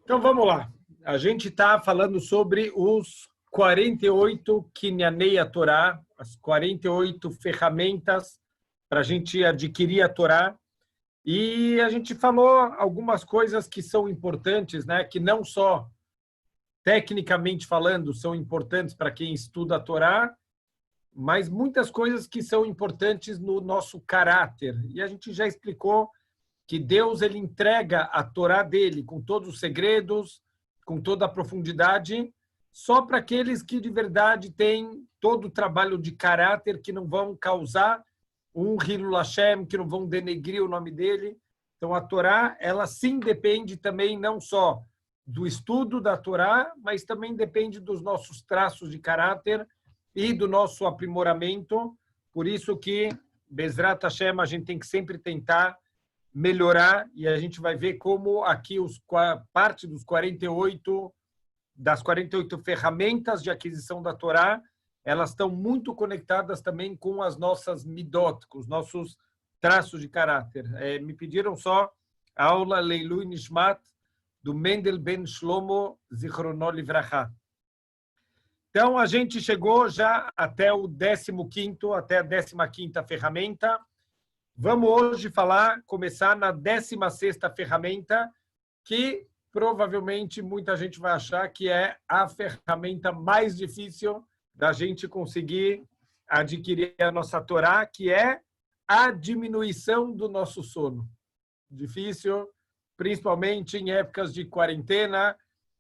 Então vamos lá. A gente está falando sobre os 48 Kinyanei a Torá, as 48 ferramentas para a gente adquirir a Torá. E a gente falou algumas coisas que são importantes, né? Que não só tecnicamente falando são importantes para quem estuda a Torá, mas muitas coisas que são importantes no nosso caráter. E a gente já explicou que Deus ele entrega a Torá dele com todos os segredos, com toda a profundidade, só para aqueles que de verdade têm todo o trabalho de caráter, que não vão causar um Hilul Hashem, que não vão denegrir o nome dele. Então a Torá, ela sim depende também não só do estudo da Torá, mas também depende dos nossos traços de caráter e do nosso aprimoramento. Por isso que, Bezrat Hashem, a gente tem que sempre tentar melhorar, e a gente vai ver como aqui parte das 48 ferramentas de aquisição da Torá, elas estão muito conectadas também com as nossas midot, com os nossos traços de caráter. Me pediram só a aula Leilui Nishmat do Mendel Ben Shlomo Zichrono Livracha. Então, a gente chegou já até o 15º, até a 15ª ferramenta. Vamos hoje começar na 16ª ferramenta, que provavelmente muita gente vai achar que é a ferramenta mais difícil da gente conseguir adquirir a nossa Torá, que é a diminuição do nosso sono. Difícil, principalmente em épocas de quarentena,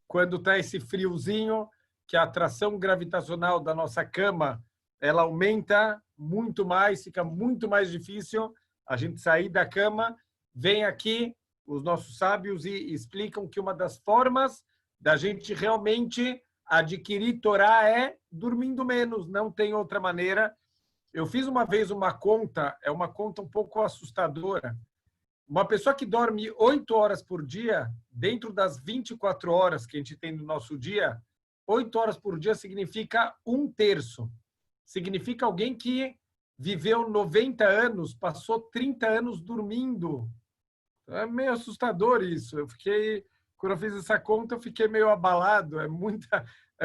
quando está esse friozinho, que a atração gravitacional da nossa cama ela aumenta muito mais, fica muito mais difícil a gente sair da cama. Vem aqui os nossos sábios e explicam que uma das formas da gente realmente adquirir Torá é dormindo menos, não tem outra maneira. Eu fiz uma vez uma conta, é uma conta um pouco assustadora. Uma pessoa que dorme 8 horas por dia, dentro das 24 horas que a gente tem no nosso dia, 8 horas por dia significa 1/3. Significa alguém que viveu 90 anos, passou 30 anos dormindo. É meio assustador isso. Quando eu fiz essa conta, eu fiquei meio abalado. É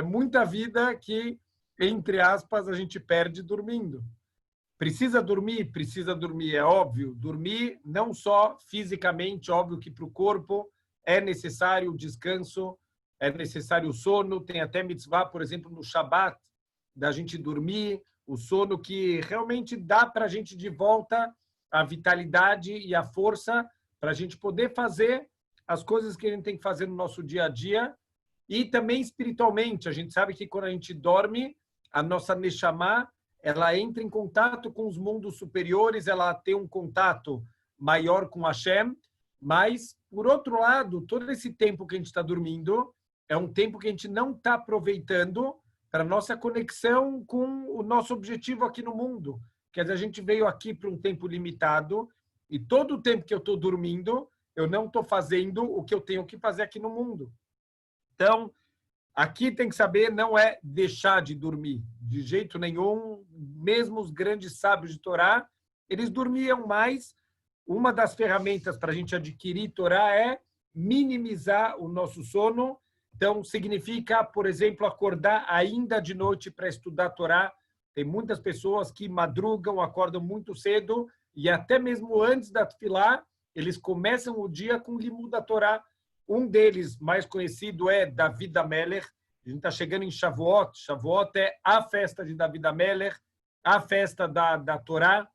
muita vida que, entre aspas, a gente perde dormindo. Precisa dormir, é óbvio. Dormir não só fisicamente, óbvio que para o corpo é necessário o descanso, é necessário o sono. Tem até mitzvah, por exemplo, no Shabat, da gente dormir, o sono que realmente dá para a gente de volta a vitalidade e a força para a gente poder fazer as coisas que a gente tem que fazer no nosso dia a dia. E também espiritualmente, a gente sabe que quando a gente dorme, a nossa Neshama, ela entra em contato com os mundos superiores, ela tem um contato maior com Hashem, mas, por outro lado, todo esse tempo que a gente está dormindo é um tempo que a gente não está aproveitando para a nossa conexão com o nosso objetivo aqui no mundo. Quer dizer, a gente veio aqui para um tempo limitado e todo o tempo que eu estou dormindo, eu não estou fazendo o que eu tenho que fazer aqui no mundo. Então, aqui tem que saber, não é deixar de dormir, de jeito nenhum. Mesmo os grandes sábios de Torá, eles dormiam mais. Uma das ferramentas para a gente adquirir Torá é minimizar o nosso sono. Então, significa, por exemplo, acordar ainda de noite para estudar Torá. Tem muitas pessoas que madrugam, acordam muito cedo, e até mesmo antes da Tefilá, eles começam o dia com o limud da Torá. Um deles, mais conhecido, é David HaMelech. A gente está chegando em Shavuot. Shavuot é a festa de David HaMelech, a festa da Torá.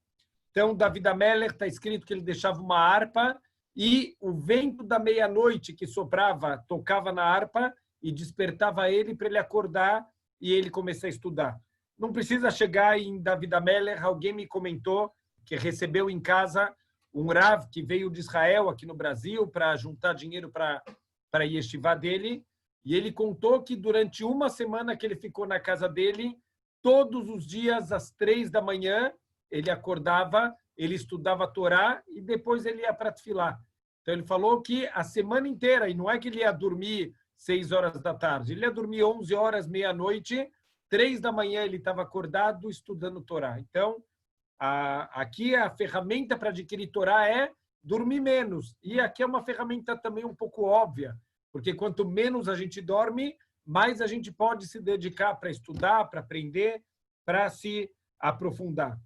Então, David HaMelech, está escrito que ele deixava uma harpa e o vento da meia-noite que soprava, tocava na harpa e despertava ele para ele acordar e ele começar a estudar. Não precisa chegar em David HaMelech. Alguém me comentou que recebeu em casa um Rav que veio de Israel aqui no Brasil para juntar dinheiro para a yeshiva dele, e ele contou que durante uma semana que ele ficou na casa dele, todos os dias às 3 da manhã, ele acordava, ele estudava a Torá e depois ele ia para Tefilá. Então ele falou que a semana inteira, e não é que ele ia dormir 6 horas da tarde, ele ia dormir 11 horas, meia-noite, 3 da manhã ele estava acordado estudando Torá. Então, aqui a ferramenta para adquirir Torá é dormir menos. E aqui é uma ferramenta também um pouco óbvia. porque quanto menos a gente dorme, mais a gente pode se dedicar para estudar, para aprender, para se aprofundar.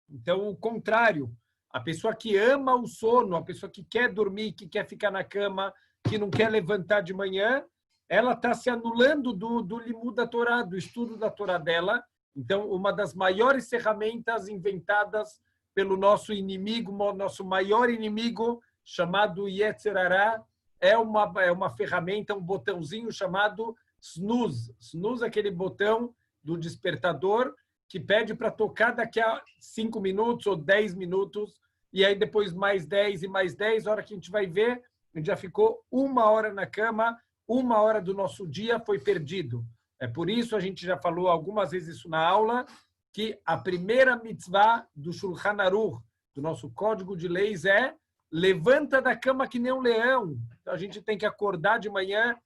Então, o contrário, a pessoa que ama o sono, a pessoa que quer dormir, que quer ficar na cama, que não quer levantar de manhã, ela está se anulando do limud da Torá, do estudo da Torá dela. Então, uma das maiores ferramentas inventadas pelo nosso inimigo, nosso maior inimigo, chamado Yetzer Hará, é uma ferramenta, um botãozinho chamado snooze. Snooze é aquele botão do despertador que pede para tocar daqui a 5 minutos ou 10 minutos, e aí depois mais 10 e mais 10, a hora que a gente vai ver, a gente já ficou 1 hora na cama, 1 hora do nosso dia foi perdido. É por isso, a gente já falou algumas vezes isso na aula, que a primeira mitzvah do Shulchan Aruch, do nosso código de leis, é levanta da cama que nem um leão. Então, a gente tem que acordar de manhã,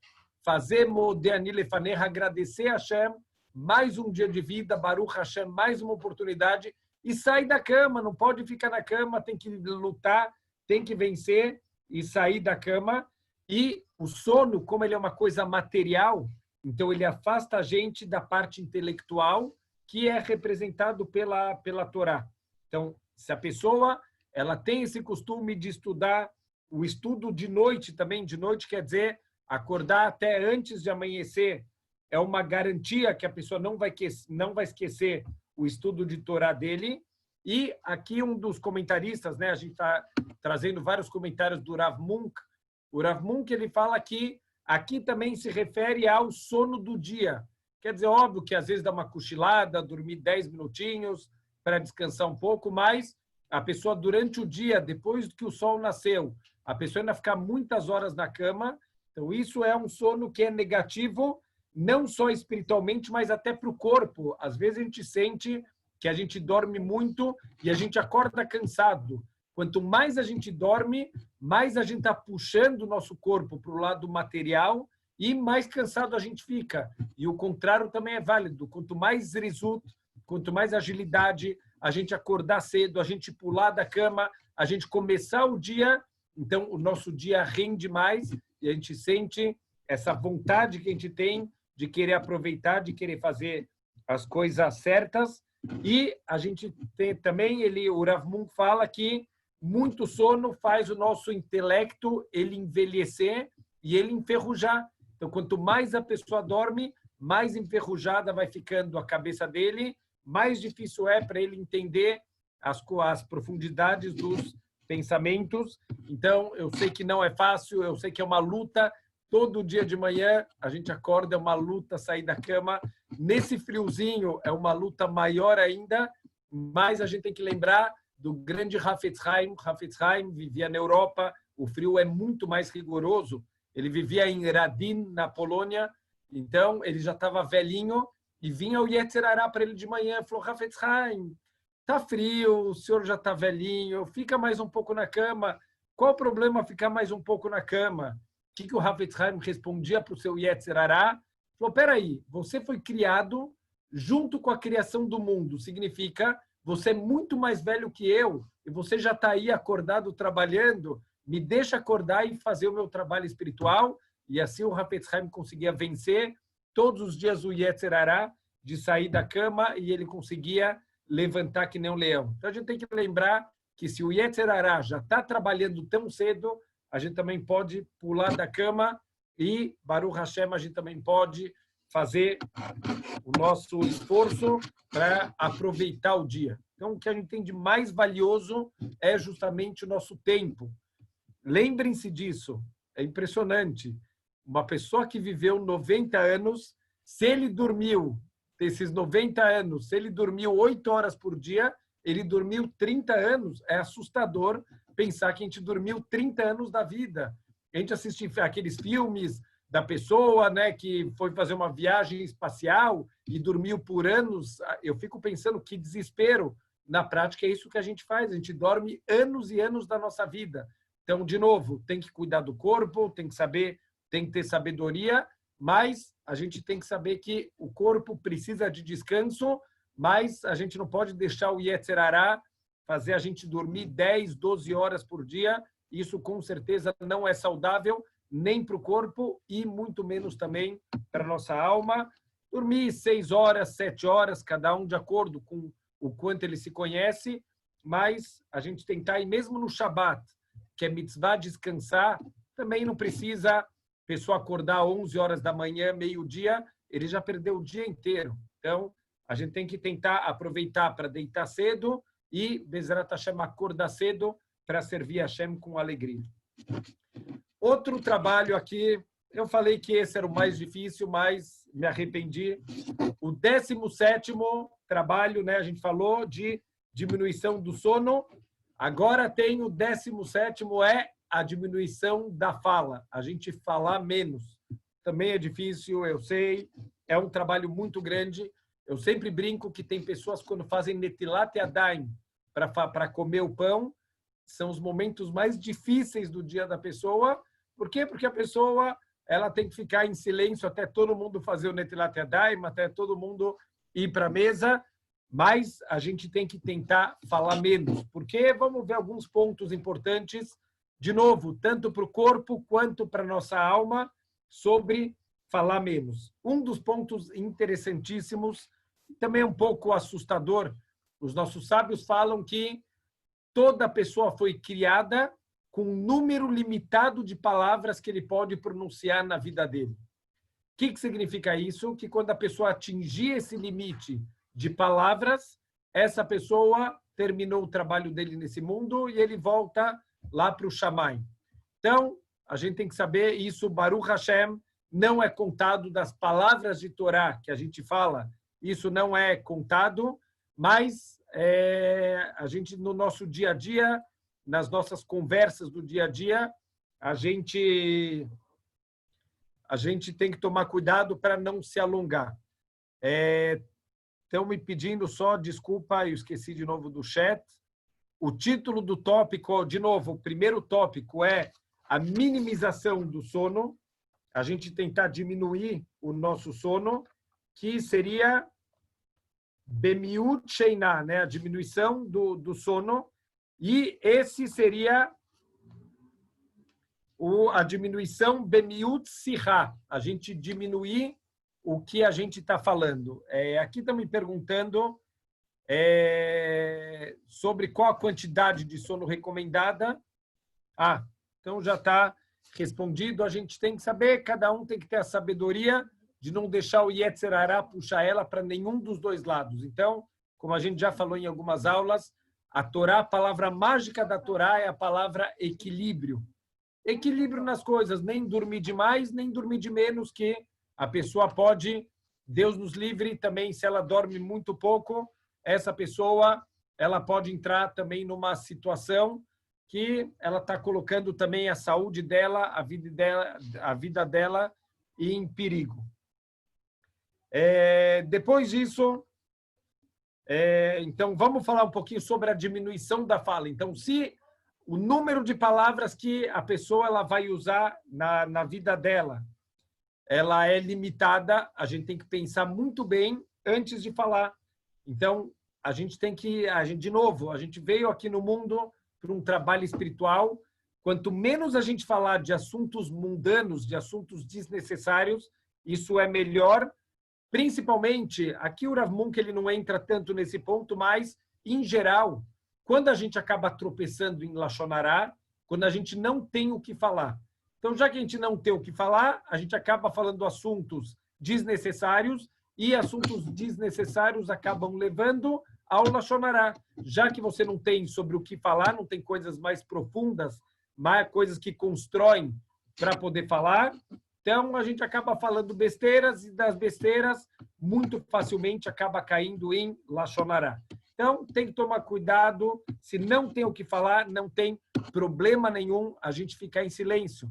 fazer Modeani Lefaneha, agradecer a Hashem, mais um dia de vida, Baruch Hashem, mais uma oportunidade, e sair da cama, não pode ficar na cama, tem que lutar, tem que vencer e sair da cama. E o sono, como ele é uma coisa material, então ele afasta a gente da parte intelectual, que é representado pela Torá. Então, se a pessoa ela tem esse costume de estudar, o estudo de noite também, de noite quer dizer acordar até antes de amanhecer, é uma garantia que a pessoa não vai esquecer o estudo de Torá dele. E aqui um dos comentaristas, né, a gente está trazendo vários comentários do Rav Munk. O Rav Munk, ele fala que aqui também se refere ao sono do dia. Quer dizer, óbvio que às vezes dá uma cochilada, dormir 10 minutinhos para descansar um pouco, mas a pessoa durante o dia, depois que o sol nasceu, a pessoa ainda ficar muitas horas na cama. Então, isso é um sono que é negativo, não só espiritualmente, mas até para o corpo. Às vezes a gente sente que a gente dorme muito e a gente acorda cansado. Quanto mais a gente dorme, mais a gente está puxando o nosso corpo para o lado material e mais cansado a gente fica. E o contrário também é válido. Quanto mais zrizut, quanto mais agilidade, a gente acordar cedo, a gente pular da cama, a gente começar o dia, então o nosso dia rende mais e a gente sente essa vontade que a gente tem de querer aproveitar, de querer fazer as coisas certas. E a gente tem também, o Rav Munk fala que muito sono faz o nosso intelecto ele envelhecer e ele enferrujar. Então, quanto mais a pessoa dorme, mais enferrujada vai ficando a cabeça dele, mais difícil é para ele entender as profundidades dos pensamentos. Então, eu sei que não é fácil, eu sei que é uma luta. Todo dia de manhã a gente acorda, é uma luta sair da cama. Nesse friozinho é uma luta maior ainda, mas a gente tem que lembrar do grande Hafetz Haim. Hafetz Haim vivia na Europa, o frio é muito mais rigoroso. Ele vivia em Radin, na Polônia, então ele já estava velhinho e vinha o Yetzer Hará para ele de manhã e falou: Hafetz Haim, tá frio, o senhor já está velhinho, fica mais um pouco na cama. Qual o problema ficar mais um pouco na cama? O que o Hafetz Haim respondia para o seu Yetzer Hará? Falou: peraí, você foi criado junto com a criação do mundo. Significa, você é muito mais velho que eu e você já está aí acordado trabalhando. Me deixa acordar e fazer o meu trabalho espiritual. E assim o Hafetz Haim conseguia vencer todos os dias o Yetzer Hará de sair da cama e ele conseguia levantar que nem um leão. Então a gente tem que lembrar que se o Yetzer Hará já está trabalhando tão cedo, a gente também pode pular da cama e, Baruch Hashem, a gente também pode fazer o nosso esforço para aproveitar o dia. Então, o que a gente tem de mais valioso é justamente o nosso tempo. Lembrem-se disso, é impressionante. Uma pessoa que viveu 90 anos, se ele dormiu, desses 90 anos, se ele dormiu 8 horas por dia, ele dormiu 30 anos. É assustador pensar que a gente dormiu 30 anos da vida. A gente assiste aqueles filmes da pessoa, né, que foi fazer uma viagem espacial e dormiu por anos. Eu fico pensando que desespero. Na prática, é isso que a gente faz. A gente dorme anos e anos da nossa vida. Então, de novo, tem que cuidar do corpo, tem que ter sabedoria, mas a gente tem que saber que o corpo precisa de descanso, mas a gente não pode deixar o Yetzer Hará fazer a gente dormir 10, 12 horas por dia. Isso, com certeza, não é saudável. nem para o corpo e muito menos também para a nossa alma. Dormir 6 horas, 7 horas, cada um de acordo com o quanto ele se conhece, mas a gente tentar, e mesmo no Shabat, que é mitzvah descansar, também não precisa a pessoa acordar 11 horas da manhã, meio-dia, ele já perdeu o dia inteiro. Então, a gente tem que tentar aproveitar para deitar cedo e, Bezerrat Hashem, acordar cedo para servir a Hashem com alegria. Outro trabalho aqui, eu falei que esse era o mais difícil, mas me arrependi. O 17º trabalho, né, a gente falou de diminuição do sono. Agora tem o 17º, é a diminuição da fala. A gente falar menos. Também é difícil, eu sei. É um trabalho muito grande. Eu sempre brinco que tem pessoas quando fazem netilat yadayim para comer o pão, são os momentos mais difíceis do dia da pessoa. Por quê? Porque a pessoa ela tem que ficar em silêncio até todo mundo fazer o netilat yadayim, até todo mundo ir para a mesa, mas a gente tem que tentar falar menos. Porque vamos ver alguns pontos importantes, de novo, tanto para o corpo quanto para a nossa alma, sobre falar menos. Um dos pontos interessantíssimos, também um pouco assustador, os nossos sábios falam que toda pessoa foi criada com um número limitado de palavras que ele pode pronunciar na vida dele. O que significa isso? Que quando a pessoa atingir esse limite de palavras, essa pessoa terminou o trabalho dele nesse mundo e ele volta lá para o Shammai. Então, a gente tem que saber isso, Baruch Hashem, não é contado das palavras de Torá que a gente fala, isso não é contado, mas a gente, no nosso dia a dia, nas nossas conversas do dia a dia, a gente tem que tomar cuidado para não se alongar. Estão me pedindo só, desculpa, eu esqueci de novo do chat. O título do tópico, de novo, o primeiro tópico é a minimização do sono, a gente tentar diminuir o nosso sono, que seria Bemiut Sheiná, né? A diminuição do sono, e esse seria a diminuição Bemiut Sihá, a gente diminuir o que a gente está falando. Aqui estão me perguntando sobre qual a quantidade de sono recomendada. Então já está respondido. A gente tem que saber, cada um tem que ter a sabedoria de não deixar o Yetzer Hará puxar ela para nenhum dos dois lados. Então, como a gente já falou em algumas aulas, a Torá, a palavra mágica da Torá é a palavra equilíbrio. Equilíbrio nas coisas, nem dormir demais, nem dormir de menos, que a pessoa pode, Deus nos livre também, se ela dorme muito pouco, essa pessoa ela pode entrar também numa situação que ela está colocando também a saúde dela, a vida dela em perigo. Depois disso, então vamos falar um pouquinho sobre a diminuição da fala. Então, se o número de palavras que a pessoa ela vai usar na vida dela, ela é limitada, a gente tem que pensar muito bem antes de falar. Então, a gente tem que, de novo, a gente veio aqui no mundo para um trabalho espiritual. Quanto menos a gente falar de assuntos mundanos, de assuntos desnecessários, isso é melhor. Principalmente, aqui o Rav Munk ele não entra tanto nesse ponto, mas, em geral, quando a gente acaba tropeçando em Lashon Hará, quando a gente não tem o que falar. Então, já que a gente não tem o que falar, a gente acaba falando assuntos desnecessários e assuntos desnecessários acabam levando ao Lashon Hará. Já que você não tem sobre o que falar, não tem coisas mais profundas, mais coisas que constroem para poder falar, então a gente acaba falando besteiras e das besteiras muito facilmente acaba caindo em Lashon Hará. Então, tem que tomar cuidado. Se não tem o que falar, não tem problema nenhum a gente ficar em silêncio.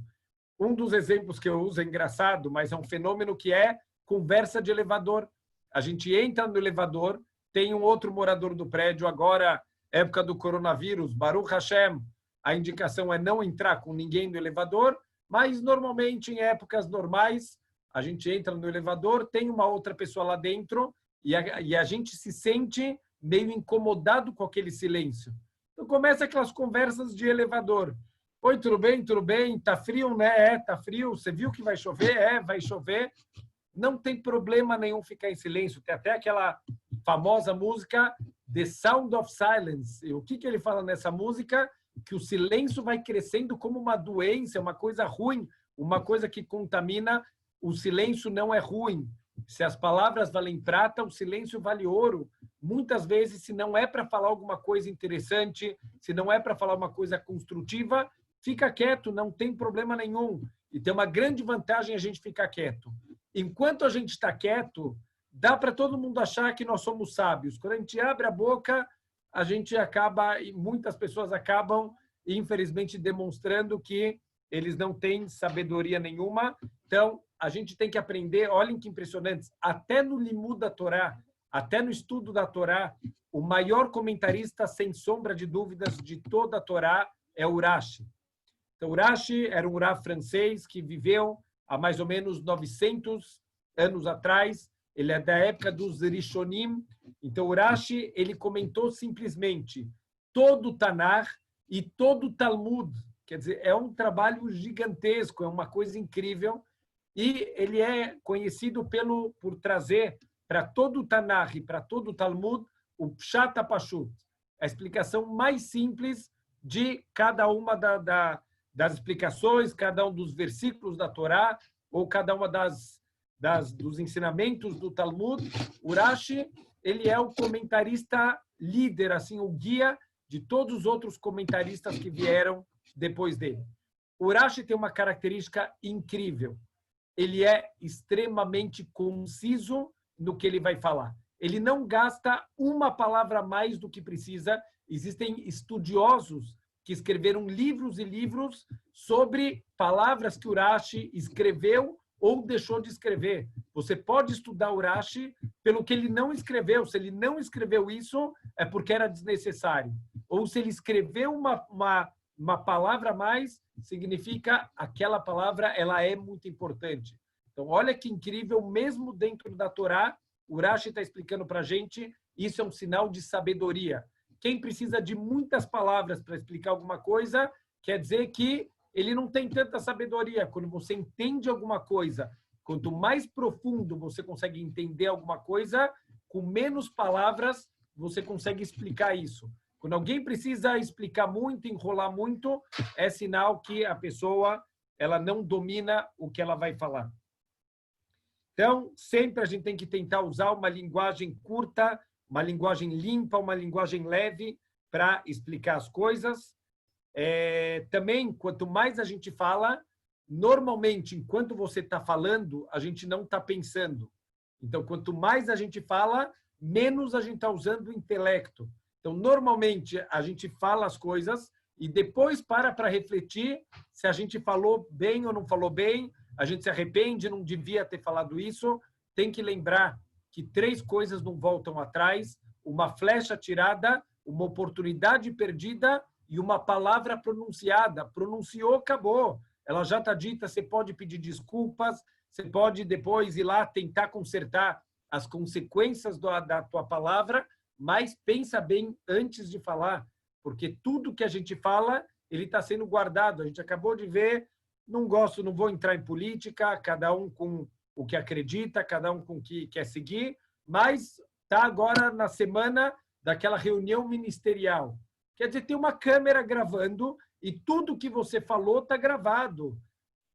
Um dos exemplos que eu uso é engraçado, mas é um fenômeno que é conversa de elevador. A gente entra no elevador, tem um outro morador do prédio, agora, época do coronavírus, Baruch Hashem, a indicação é não entrar com ninguém no elevador, mas normalmente em épocas normais, a gente entra no elevador, tem uma outra pessoa lá dentro e a gente se sente meio incomodado com aquele silêncio. Então começa aquelas conversas de elevador. Oi, tudo bem? Tudo bem? Tá frio, né? Tá frio. Você viu que vai chover? Vai chover. Não tem problema nenhum ficar em silêncio. Tem até aquela famosa música The Sound of Silence. E o que ele fala nessa música? Que o silêncio vai crescendo como uma doença, uma coisa ruim, uma coisa que contamina. O silêncio não é ruim. Se as palavras valem prata, o silêncio vale ouro. Muitas vezes, se não é para falar alguma coisa interessante, se não é para falar uma coisa construtiva, fica quieto, não tem problema nenhum. E tem uma grande vantagem a gente ficar quieto. Enquanto a gente está quieto, dá para todo mundo achar que nós somos sábios. Quando a gente abre a boca, a gente acaba, e muitas pessoas acabam, infelizmente, demonstrando que eles não têm sabedoria nenhuma. Então, a gente tem que aprender, olhem que impressionante, até no Limud da Torá, até no estudo da Torá, o maior comentarista, sem sombra de dúvidas, de toda a Torá é Urashi. Então, Urashi era um Rav francês que viveu há mais ou menos 900 anos atrás. Ele é da época dos Rishonim. Então, Urashi, ele comentou simplesmente todo o Tanar e todo o Talmud. Quer dizer, é um trabalho gigantesco, é uma coisa incrível. E ele é conhecido por trazer para todo o Tanar e para todo o Talmud o Pshat HaPashut, a explicação mais simples de cada uma das explicações, cada um dos versículos da Torá, ou cada uma dos ensinamentos do Talmud. Urashi, ele é o comentarista líder, assim, o guia de todos os outros comentaristas que vieram depois dele. Urashi tem uma característica incrível. Ele é extremamente conciso no que ele vai falar. Ele não gasta uma palavra a mais do que precisa. Existem estudiosos que escreveram livros e livros sobre palavras que Urashi escreveu ou deixou de escrever. Você pode estudar Urashi pelo que ele não escreveu. Se ele não escreveu isso, é porque era desnecessário. Ou se ele escreveu uma palavra a mais, significa aquela palavra ela é muito importante. Então, olha que incrível, mesmo dentro da Torá, Urashi está explicando para a gente, isso é um sinal de sabedoria. Quem precisa de muitas palavras para explicar alguma coisa, quer dizer que ele não tem tanta sabedoria. Quando você entende alguma coisa, quanto mais profundo você consegue entender alguma coisa, com menos palavras você consegue explicar isso. Quando alguém precisa explicar muito, enrolar muito, é sinal que a pessoa ela não domina o que ela vai falar. Então, sempre a gente tem que tentar usar uma linguagem curta, uma linguagem limpa, uma linguagem leve para explicar as coisas. Também, quanto mais a gente fala, normalmente, enquanto você está falando, a gente não está pensando. Então, quanto mais a gente fala, menos a gente está usando o intelecto. Então, normalmente, a gente fala as coisas e depois para refletir se a gente falou bem ou não falou bem, a gente se arrepende, não devia ter falado isso. Tem que lembrar que 3 coisas não voltam atrás: uma flecha tirada, uma oportunidade perdida e uma palavra pronunciada. Pronunciou, acabou. Ela já está dita, você pode pedir desculpas, você pode depois ir lá tentar consertar as consequências da tua palavra, mas pensa bem antes de falar, porque tudo que a gente fala, ele está sendo guardado. A gente acabou de ver, não gosto, não vou entrar em política, cada um com o que acredita, cada um com o que quer seguir, mas está agora na semana daquela reunião ministerial. Quer dizer, tem uma câmera gravando e tudo que você falou está gravado.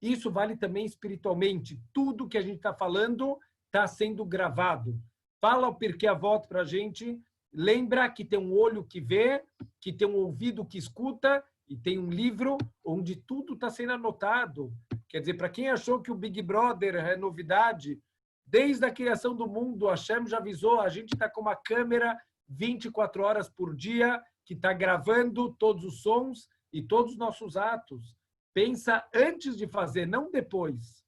Isso vale também espiritualmente. Tudo que a gente está falando está sendo gravado. Fala o Pirkei Avot para a gente. Lembra que tem um olho que vê, que tem um ouvido que escuta e tem um livro onde tudo está sendo anotado. Quer dizer, para quem achou que o Big Brother é novidade, desde a criação do mundo, a Hashem já avisou, a gente está com uma câmera 24 horas por dia que está gravando todos os sons e todos os nossos atos. Pensa antes de fazer, não depois.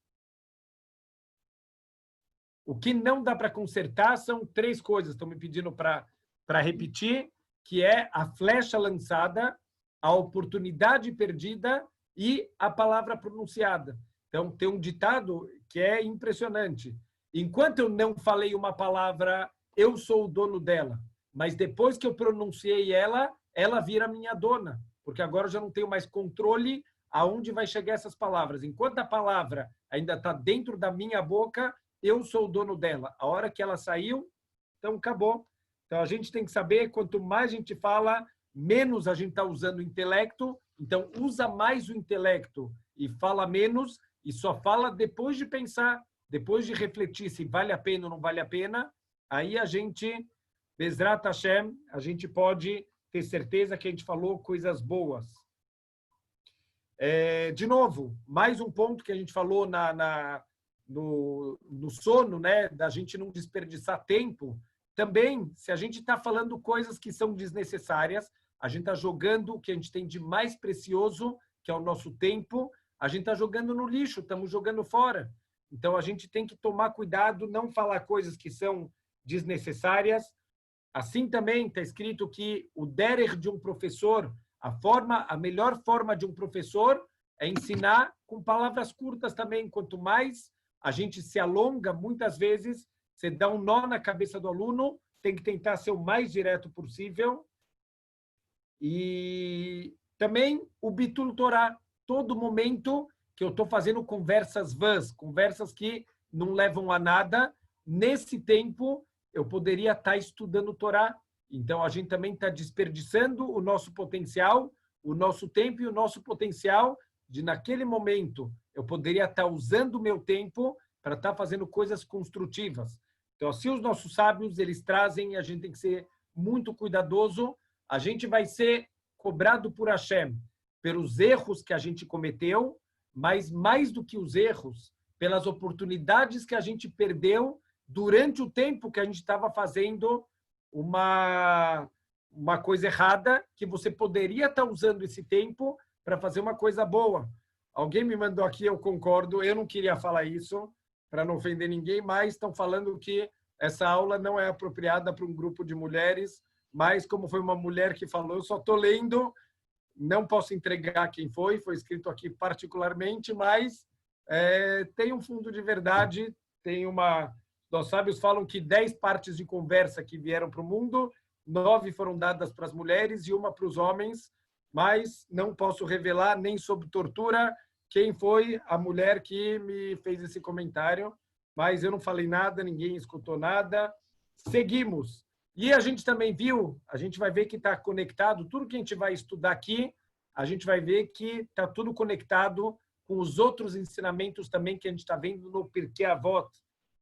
O que não dá para consertar são 3 coisas. Estão me pedindo para repetir, que é a flecha lançada, a oportunidade perdida e a palavra pronunciada. Então, tem um ditado que é impressionante. Enquanto eu não falei uma palavra, eu sou o dono dela. Mas depois que eu pronunciei ela, ela vira minha dona. Porque agora eu já não tenho mais controle aonde vai chegar essas palavras. Enquanto a palavra ainda está dentro da minha boca, eu sou o dono dela. A hora que ela saiu, então acabou. Então a gente tem que saber, quanto mais a gente fala, menos a gente está usando o intelecto. Então usa mais o intelecto e fala menos, e só fala depois de pensar, depois de refletir se vale a pena ou não vale a pena. Aí a gente, Bezrat Hashem, a gente pode ter certeza que a gente falou coisas boas. De novo, mais um ponto que a gente falou no sono, né, da gente não desperdiçar tempo. Também, se a gente está falando coisas que são desnecessárias, a gente está jogando o que a gente tem de mais precioso, que é o nosso tempo, a gente está jogando no lixo, estamos jogando fora. Então, a gente tem que tomar cuidado, não falar coisas que são desnecessárias. Assim também está escrito que o derer de um professor, a melhor forma de um professor é ensinar com palavras curtas também. Quanto mais a gente se alonga, muitas vezes, você dá um nó na cabeça do aluno, tem que tentar ser o mais direto possível. E também o Bitul Torá, todo momento que eu estou fazendo conversas vãs, conversas que não levam a nada, nesse tempo eu poderia estar estudando Torá. Então, a gente também está desperdiçando o nosso potencial, o nosso tempo e o nosso potencial de, naquele momento, eu poderia estar usando o meu tempo para estar fazendo coisas construtivas. Então, assim, os nossos sábios, eles trazem, a gente tem que ser muito cuidadoso, a gente vai ser cobrado por Hashem pelos erros que a gente cometeu, mas mais do que os erros, pelas oportunidades que a gente perdeu durante o tempo que a gente estava fazendo uma coisa errada, que você poderia estar usando esse tempo para fazer uma coisa boa. Alguém me mandou aqui, eu concordo, eu não queria falar isso, para não ofender ninguém, mas estão falando que essa aula não é apropriada para um grupo de mulheres, mas como foi uma mulher que falou, eu só estou lendo, não posso entregar quem foi escrito aqui particularmente, mas tem um fundo de verdade, tem uma... Os sábios falam que 10 partes de conversa que vieram para o mundo, 9 foram dadas para as mulheres e uma para os homens, mas não posso revelar nem sob tortura quem foi a mulher que me fez esse comentário, mas eu não falei nada, ninguém escutou nada. Seguimos. E a gente também viu, a gente vai ver que está conectado, tudo que a gente vai estudar aqui, a gente vai ver que está tudo conectado com os outros ensinamentos também que a gente está vendo no Pirkei Avot.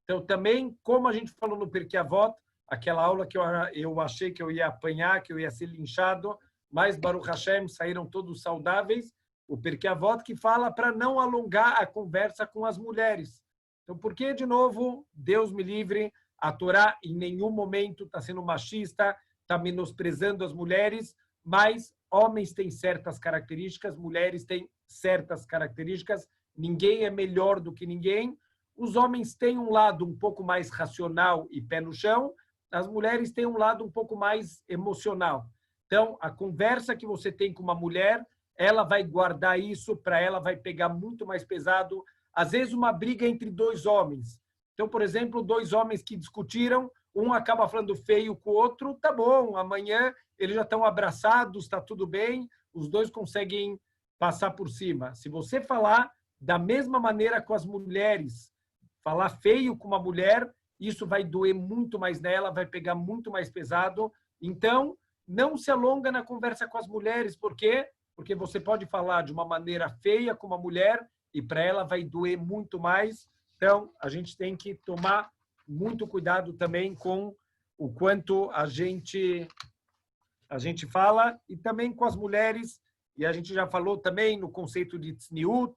Então, também, como a gente falou no Pirkei Avot, aquela aula que eu achei que eu ia apanhar, que eu ia ser linchado, mas Baruch Hashem saíram todos saudáveis. O Pirkei Avot que fala para não alongar a conversa com as mulheres. Então, por que, de novo, Deus me livre, a Torá em nenhum momento está sendo machista, está menosprezando as mulheres, mas homens têm certas características, mulheres têm certas características, ninguém é melhor do que ninguém. Os homens têm um lado um pouco mais racional e pé no chão, as mulheres têm um lado um pouco mais emocional. Então, a conversa que você tem com uma mulher, ela vai guardar isso, para ela vai pegar muito mais pesado. Às vezes, uma briga entre 2 homens. Então, por exemplo, 2 homens que discutiram, um acaba falando feio com o outro, tá bom, amanhã eles já estão abraçados, está tudo bem, os 2 conseguem passar por cima. Se você falar da mesma maneira com as mulheres, falar feio com uma mulher, isso vai doer muito mais nela, vai pegar muito mais pesado. Então, não se alonga na conversa com as mulheres. Por quê? Porque você pode falar de uma maneira feia com uma mulher e para ela vai doer muito mais. Então, a gente tem que tomar muito cuidado também com o quanto a gente fala e também com as mulheres. E a gente já falou também no conceito de tzniut,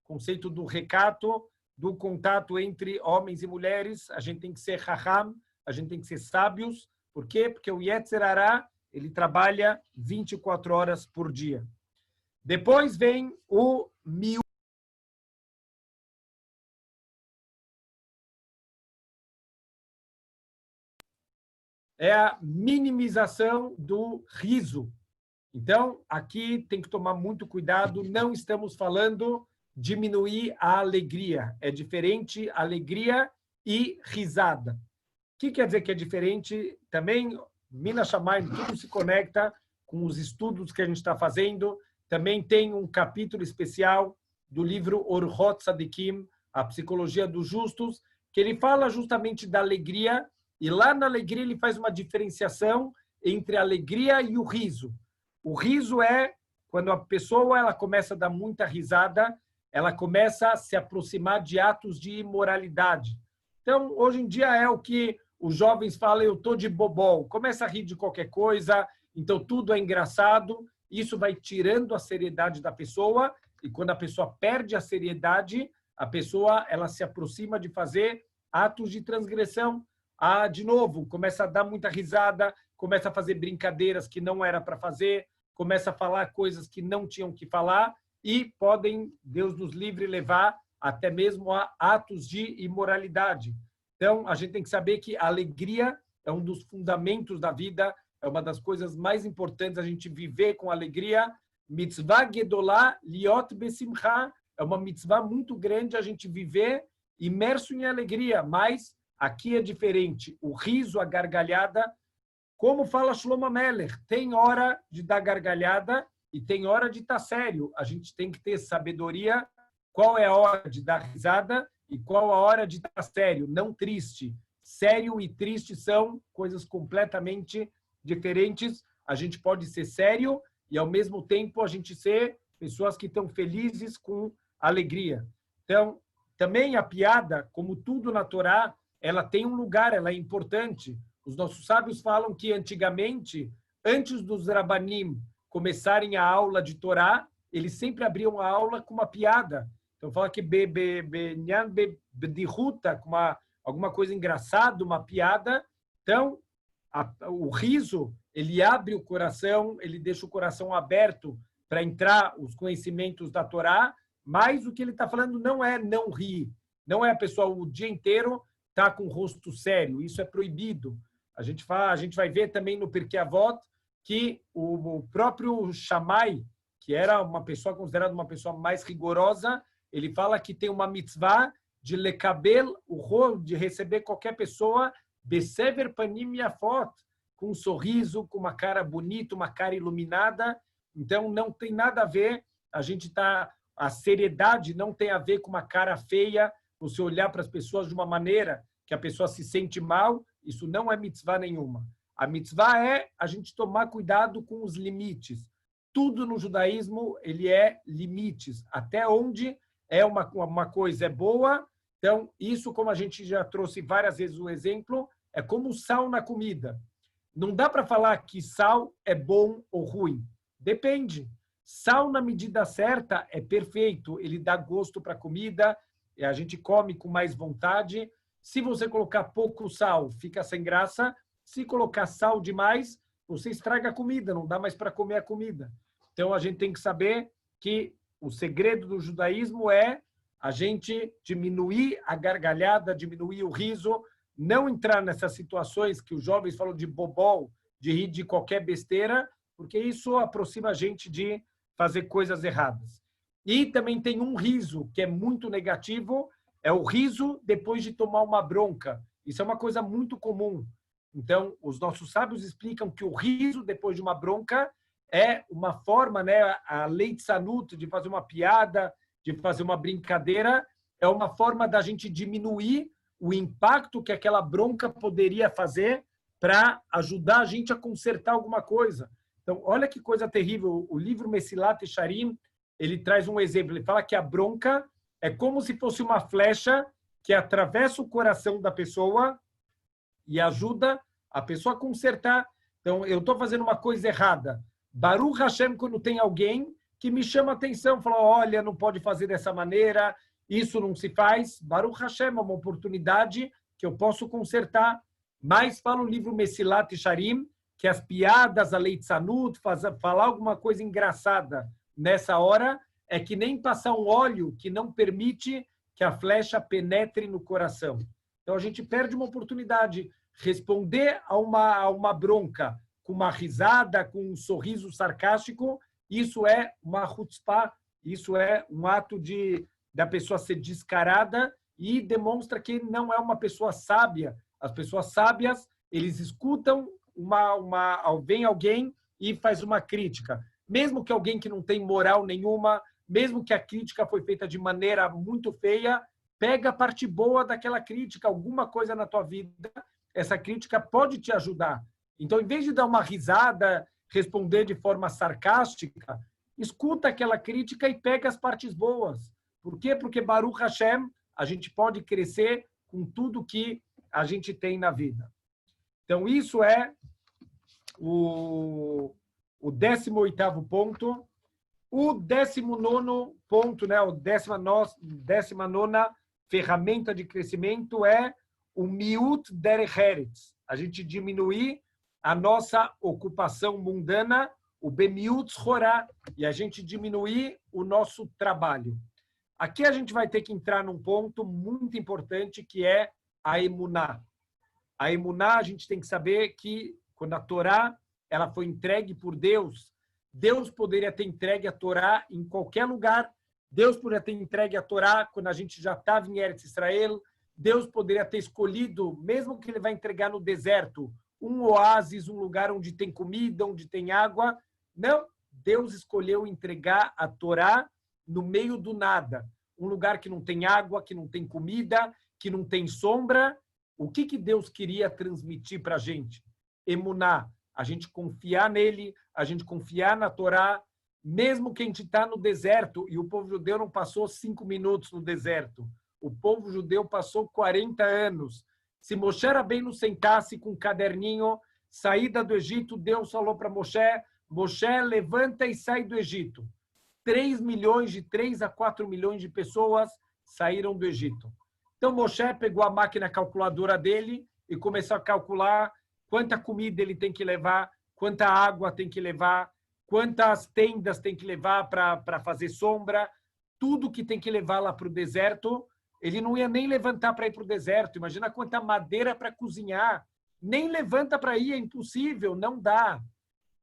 conceito do recato, do contato entre homens e mulheres. A gente tem que ser raham, a gente tem que ser sábios. Por quê? Porque o Yetzer Hará, ele trabalha 24 horas por dia. Depois vem o miúdo. É a minimização do riso. Então, aqui tem que tomar muito cuidado, não estamos falando diminuir a alegria. É diferente alegria e risada. O que quer dizer que é diferente? Também, Minas Shamayim, tudo se conecta com os estudos que a gente está fazendo. também tem um capítulo especial do livro Orhot Tzadikim, A Psicologia dos Justos, que ele fala justamente da alegria, e lá na alegria ele faz uma diferenciação entre a alegria e o riso. O riso é quando a pessoa ela começa a dar muita risada, ela começa a se aproximar de atos de imoralidade. Então, hoje em dia é o que os jovens falam, eu estou de bobol, começa a rir de qualquer coisa, então tudo é engraçado, isso vai tirando a seriedade da pessoa, e quando a pessoa perde a seriedade, a pessoa ela se aproxima de fazer atos de transgressão. De novo, começa a dar muita risada, começa a fazer brincadeiras que não era para fazer, começa a falar coisas que não tinham que falar e podem, Deus nos livre, levar até mesmo a atos de imoralidade. Então, a gente tem que saber que a alegria é um dos fundamentos da vida, é uma das coisas mais importantes a gente viver com alegria. Mitzvah gedolá liot besimcha, é uma mitzvah muito grande a gente viver imerso em alegria, mas aqui é diferente. O riso, a gargalhada, como fala Shlomo Amelech, tem hora de dar gargalhada e tem hora de estar sério. A gente tem que ter sabedoria, qual é a hora de dar risada e qual a hora de estar sério, não triste. Sério e triste são coisas completamente diferentes. A gente pode ser sério e, ao mesmo tempo, a gente ser pessoas que estão felizes com alegria. Então, também a piada, como tudo na Torá, ela tem um lugar, ela é importante. Os nossos sábios falam que, antigamente, antes dos Rabanim começarem a aula de Torá, eles sempre abriam a aula com uma piada. Então, fala que com alguma coisa engraçada, uma piada. Então, o riso, ele abre o coração, ele deixa o coração aberto para entrar os conhecimentos da Torá, mas o que ele está falando não é não rir, não é a pessoa o dia inteiro tá com o rosto sério, isso é proibido. A gente vai ver também no Pirkei Avot que o próprio Shammai, que era uma pessoa considerada uma pessoa mais rigorosa, ele fala que tem uma mitzvah de lekabel, de receber qualquer pessoa besever panim yafot, com um sorriso, com uma cara bonita, uma cara iluminada. Então, não tem nada a ver, a seriedade não tem a ver com uma cara feia, você olhar para as pessoas de uma maneira que a pessoa se sente mal, isso não é mitzvah nenhuma. A mitzvah é a gente tomar cuidado com os limites. Tudo no judaísmo, ele é limites. Até onde uma coisa é boa. Então, isso, como a gente já trouxe várias vezes o exemplo, é como o sal na comida. Não dá para falar que sal é bom ou ruim. Depende. Sal na medida certa é perfeito. Ele dá gosto para a comida, e a gente come com mais vontade. Se você colocar pouco sal, fica sem graça. Se colocar sal demais, você estraga a comida, não dá mais para comer a comida. Então, a gente tem que saber que o segredo do judaísmo é a gente diminuir a gargalhada, diminuir o riso, não entrar nessas situações que os jovens falam de bobol, de rir de qualquer besteira, porque isso aproxima a gente de fazer coisas erradas. E também tem um riso que é muito negativo, é o riso depois de tomar uma bronca. Isso é uma coisa muito comum. Então, os nossos sábios explicam que o riso depois de uma bronca é uma forma, né, a lei de Sanut, de fazer uma piada, de fazer uma brincadeira, é uma forma da gente diminuir o impacto que aquela bronca poderia fazer para ajudar a gente a consertar alguma coisa. Então, olha que coisa terrível. O livro Mesilat Yesharim, ele traz um exemplo. Ele fala que a bronca é como se fosse uma flecha que atravessa o coração da pessoa e ajuda a pessoa a consertar. Então, eu estou fazendo uma coisa errada. Baruch Hashem, quando tem alguém que me chama a atenção, fala, olha, não pode fazer dessa maneira, isso não se faz. Baruch Hashem é uma oportunidade que eu posso consertar. Mas fala o livro Mesilat Yesharim, que as piadas, a lei de Sanut, falar alguma coisa engraçada nessa hora, é que nem passar um óleo que não permite que a flecha penetre no coração. Então, a gente perde uma oportunidade. Responder a uma bronca com uma risada, com um sorriso sarcástico, isso é uma chutzpah, isso é um ato da pessoa ser descarada e demonstra que não é uma pessoa sábia. As pessoas sábias, eles escutam vem alguém e faz uma crítica. mesmo que alguém que não tem moral nenhuma, mesmo que a crítica foi feita de maneira muito feia, pega a parte boa daquela crítica, alguma coisa na tua vida, essa crítica pode te ajudar. Então, em vez de dar uma risada, responder de forma sarcástica, escuta aquela crítica e pega as partes boas. Por quê? Porque Baruch Hashem, a gente pode crescer com tudo que a gente tem na vida. Então, isso é o 18º ponto. O 19º ponto, né, o 19ª ferramenta de crescimento é o miut derech eretz. A gente diminuir a nossa ocupação mundana, o bemiut chorá, e a gente diminuir o nosso trabalho. Aqui a gente vai ter que entrar num ponto muito importante, que é a emuná. A emuná, a gente tem que saber que quando a Torá ela foi entregue por Deus, Deus poderia ter entregue a Torá em qualquer lugar. Deus poderia ter entregue a Torá quando a gente já estava em Eretz Israel. Deus poderia ter escolhido, mesmo que ele vai entregar no deserto, um oásis, um lugar onde tem comida, onde tem água. Não, Deus escolheu entregar a Torá no meio do nada. Um lugar que não tem água, que não tem comida, que não tem sombra. O que Deus queria transmitir para a gente? Emuná. A gente confiar nele, a gente confiar na Torá, mesmo que a gente está no deserto, e o povo judeu não passou 5 minutos no deserto. O povo judeu passou 40 anos. Se Moshe Rabbeinu sentasse com um caderninho, saída do Egito, Deus falou para Moshe, Moshe, levanta e sai do Egito. 3 a 4 milhões de pessoas saíram do Egito. Então Moshe pegou a máquina calculadora dele e começou a calcular quanta comida ele tem que levar, quanta água tem que levar, quantas tendas tem que levar para fazer sombra, tudo que tem que levar lá para o deserto. Ele não ia nem levantar para ir para o deserto. Imagina quanta madeira para cozinhar. Nem levanta para ir, é impossível, não dá.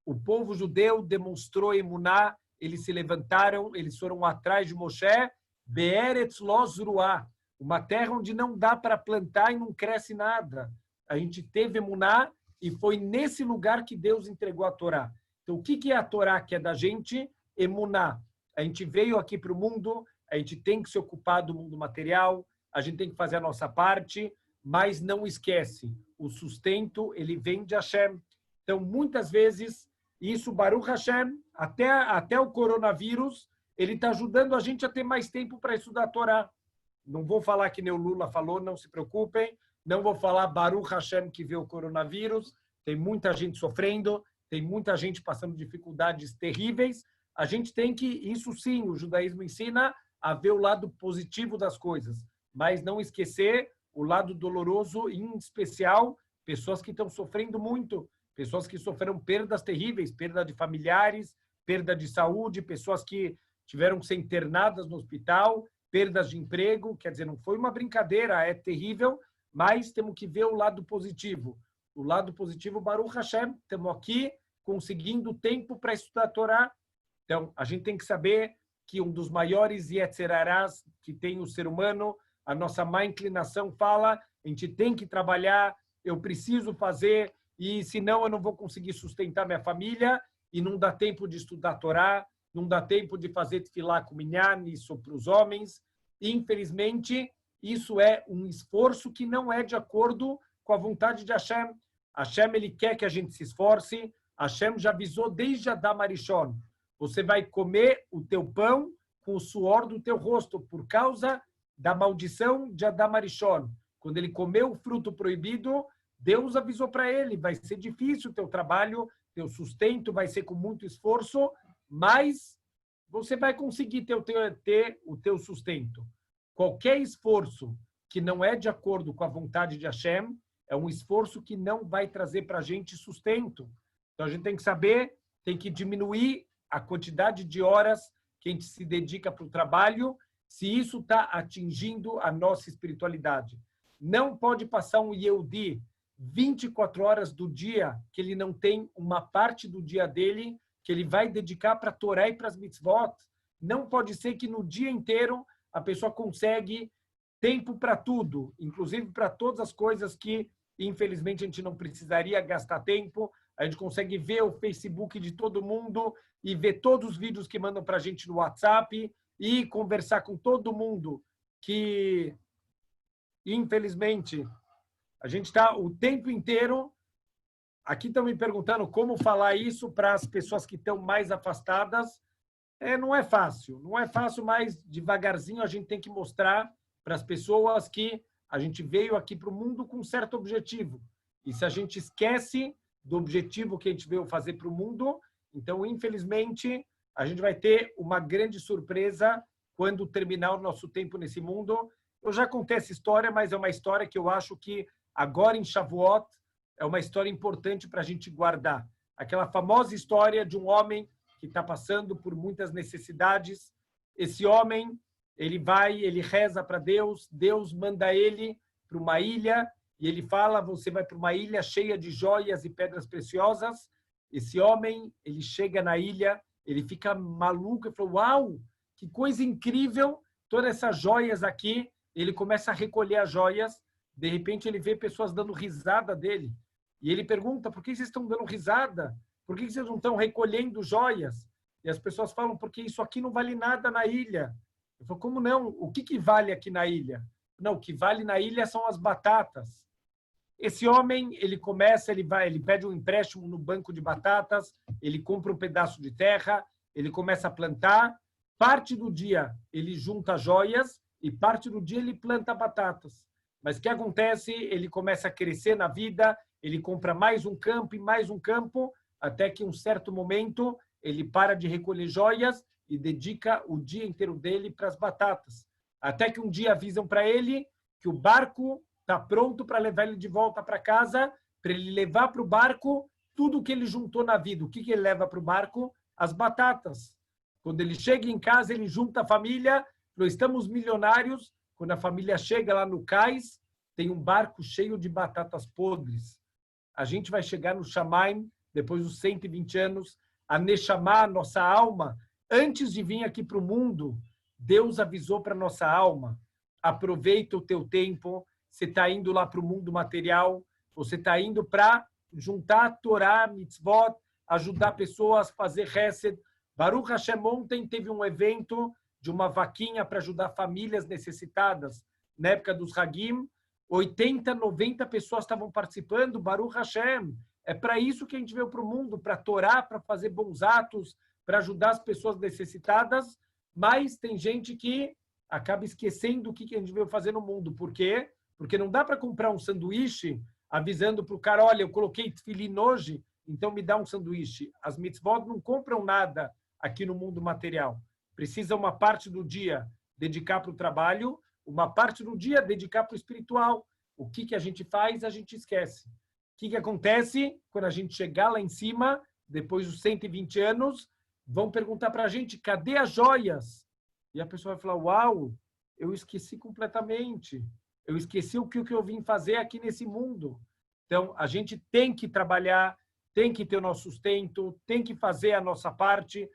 O povo judeu demonstrou emuná, eles se levantaram, eles foram atrás de Moshe, Be'eretz lo zruá, uma terra onde não dá para plantar e não cresce nada. A gente teve emuná e foi nesse lugar que Deus entregou a Torá. Então, o que é a Torá que é da gente? Emuná. A gente veio aqui para o mundo, a gente tem que se ocupar do mundo material, a gente tem que fazer a nossa parte, mas não esquece, o sustento, ele vem de Hashem. Então, muitas vezes, isso, Baruch Hashem, até o coronavírus, ele está ajudando a gente a ter mais tempo para estudar a Torá. Não vou falar que nem o Lula falou, não se preocupem. Não vou falar Baruch Hashem que vê o coronavírus. Tem muita gente sofrendo, tem muita gente passando dificuldades terríveis. A gente tem que, isso sim, o judaísmo ensina a ver o lado positivo das coisas, mas não esquecer o lado doloroso, em especial, pessoas que estão sofrendo muito, pessoas que sofreram perdas terríveis, perda de familiares, perda de saúde, pessoas que tiveram que ser internadas no hospital, perdas de emprego. Quer dizer, não foi uma brincadeira, é terrível, mas temos que ver o lado positivo. O lado positivo, Baruch Hashem, estamos aqui conseguindo tempo para estudar a Torá. Então, a gente tem que saber que um dos maiores yetzerarás que tem o ser humano, a nossa má inclinação fala, a gente tem que trabalhar, eu preciso fazer, e senão eu não vou conseguir sustentar minha família, e não dá tempo de estudar a Torá, não dá tempo de fazer tefilá com minyan, isso para os homens. Infelizmente, isso é um esforço que não é de acordo com a vontade de Hashem. Hashem, ele quer que a gente se esforce. Hashem já avisou desde Adam Arishon. Você vai comer o teu pão com o suor do teu rosto, por causa da maldição de Adam Arishon. Quando ele comeu o fruto proibido, Deus avisou para ele, vai ser difícil o teu trabalho, teu sustento vai ser com muito esforço, mas você vai conseguir ter o teu sustento. Qualquer esforço que não é de acordo com a vontade de Hashem é um esforço que não vai trazer para a gente sustento. Então, a gente tem que saber, tem que diminuir a quantidade de horas que a gente se dedica para o trabalho, se isso está atingindo a nossa espiritualidade. Não pode passar um Yehudi 24 horas do dia que ele não tem uma parte do dia dele que ele vai dedicar para a Torá e para as mitzvot. Não pode ser que no dia inteiro a pessoa consegue tempo para tudo, inclusive para todas as coisas que, infelizmente, a gente não precisaria gastar tempo. a gente consegue ver o Facebook de todo mundo e ver todos os vídeos que mandam para a gente no WhatsApp e conversar com todo mundo que, infelizmente, a gente está o tempo inteiro. Aqui estão me perguntando como falar isso para as pessoas que estão mais afastadas. Não é fácil, não é fácil, mas devagarzinho a gente tem que mostrar para as pessoas que a gente veio aqui para o mundo com um certo objetivo. E se a gente esquece do objetivo que a gente veio fazer para o mundo, então, infelizmente, a gente vai ter uma grande surpresa quando terminar o nosso tempo nesse mundo. Eu já contei essa história, mas é uma história que eu acho que agora em Shavuot é uma história importante para a gente guardar. Aquela famosa história de um homem que está passando por muitas necessidades. Esse homem, ele reza para Deus, Deus manda ele para uma ilha, e ele fala, você vai para uma ilha cheia de joias e pedras preciosas. Esse homem, ele chega na ilha, ele fica maluco, ele fala, uau, que coisa incrível, todas essas joias aqui. Ele começa a recolher as joias, de repente ele vê pessoas dando risada dele, e ele pergunta, por que vocês estão dando risada? Por que vocês não estão recolhendo joias? E as pessoas falam, porque isso aqui não vale nada na ilha. Eu falo, como não? O que vale aqui na ilha? Não, o que vale na ilha são as batatas. Esse homem, ele pede um empréstimo no banco de batatas, ele compra um pedaço de terra, ele começa a plantar, parte do dia ele junta joias e parte do dia ele planta batatas. Mas o que acontece? Ele começa a crescer na vida, ele compra mais um campo e mais um campo, até que em um certo momento ele para de recolher joias e dedica o dia inteiro dele para as batatas. Até que um dia avisam para ele que o barco está pronto para levar ele de volta para casa, para ele levar para o barco tudo o que ele juntou na vida. O que ele leva para o barco? As batatas. Quando ele chega em casa, ele junta a família, nós estamos milionários. Quando a família chega lá no cais, tem um barco cheio de batatas podres. A gente vai chegar no Shamaim, depois dos 120 anos, a Neshama, nossa alma, antes de vir aqui para o mundo, Deus avisou para nossa alma, aproveita o teu tempo, você está indo lá para o mundo material, você está indo para juntar Torá, mitzvot, ajudar pessoas a fazer Hesed. Baruch Hashem, ontem teve um evento de uma vaquinha para ajudar famílias necessitadas, na época dos Hagim, 80, 90 pessoas estavam participando, Baruch Hashem. É para isso que a gente veio para o mundo, para Torá, para fazer bons atos, para ajudar as pessoas necessitadas, mas tem gente que acaba esquecendo o que a gente veio fazer no mundo. Por quê? Porque não dá para comprar um sanduíche avisando para o cara, olha, eu coloquei tefilim hoje, então me dá um sanduíche. As mitzvot não compram nada aqui no mundo material. Precisa uma parte do dia dedicar para o trabalho, uma parte do dia dedicar para o espiritual. O que a gente faz, a gente esquece. O que acontece quando a gente chegar lá em cima, depois dos 120 anos, vão perguntar para a gente, cadê as joias? E a pessoa vai falar, uau, eu esqueci completamente. Eu esqueci o que eu vim fazer aqui nesse mundo. Então, a gente tem que trabalhar, tem que ter o nosso sustento, tem que fazer a nossa parte,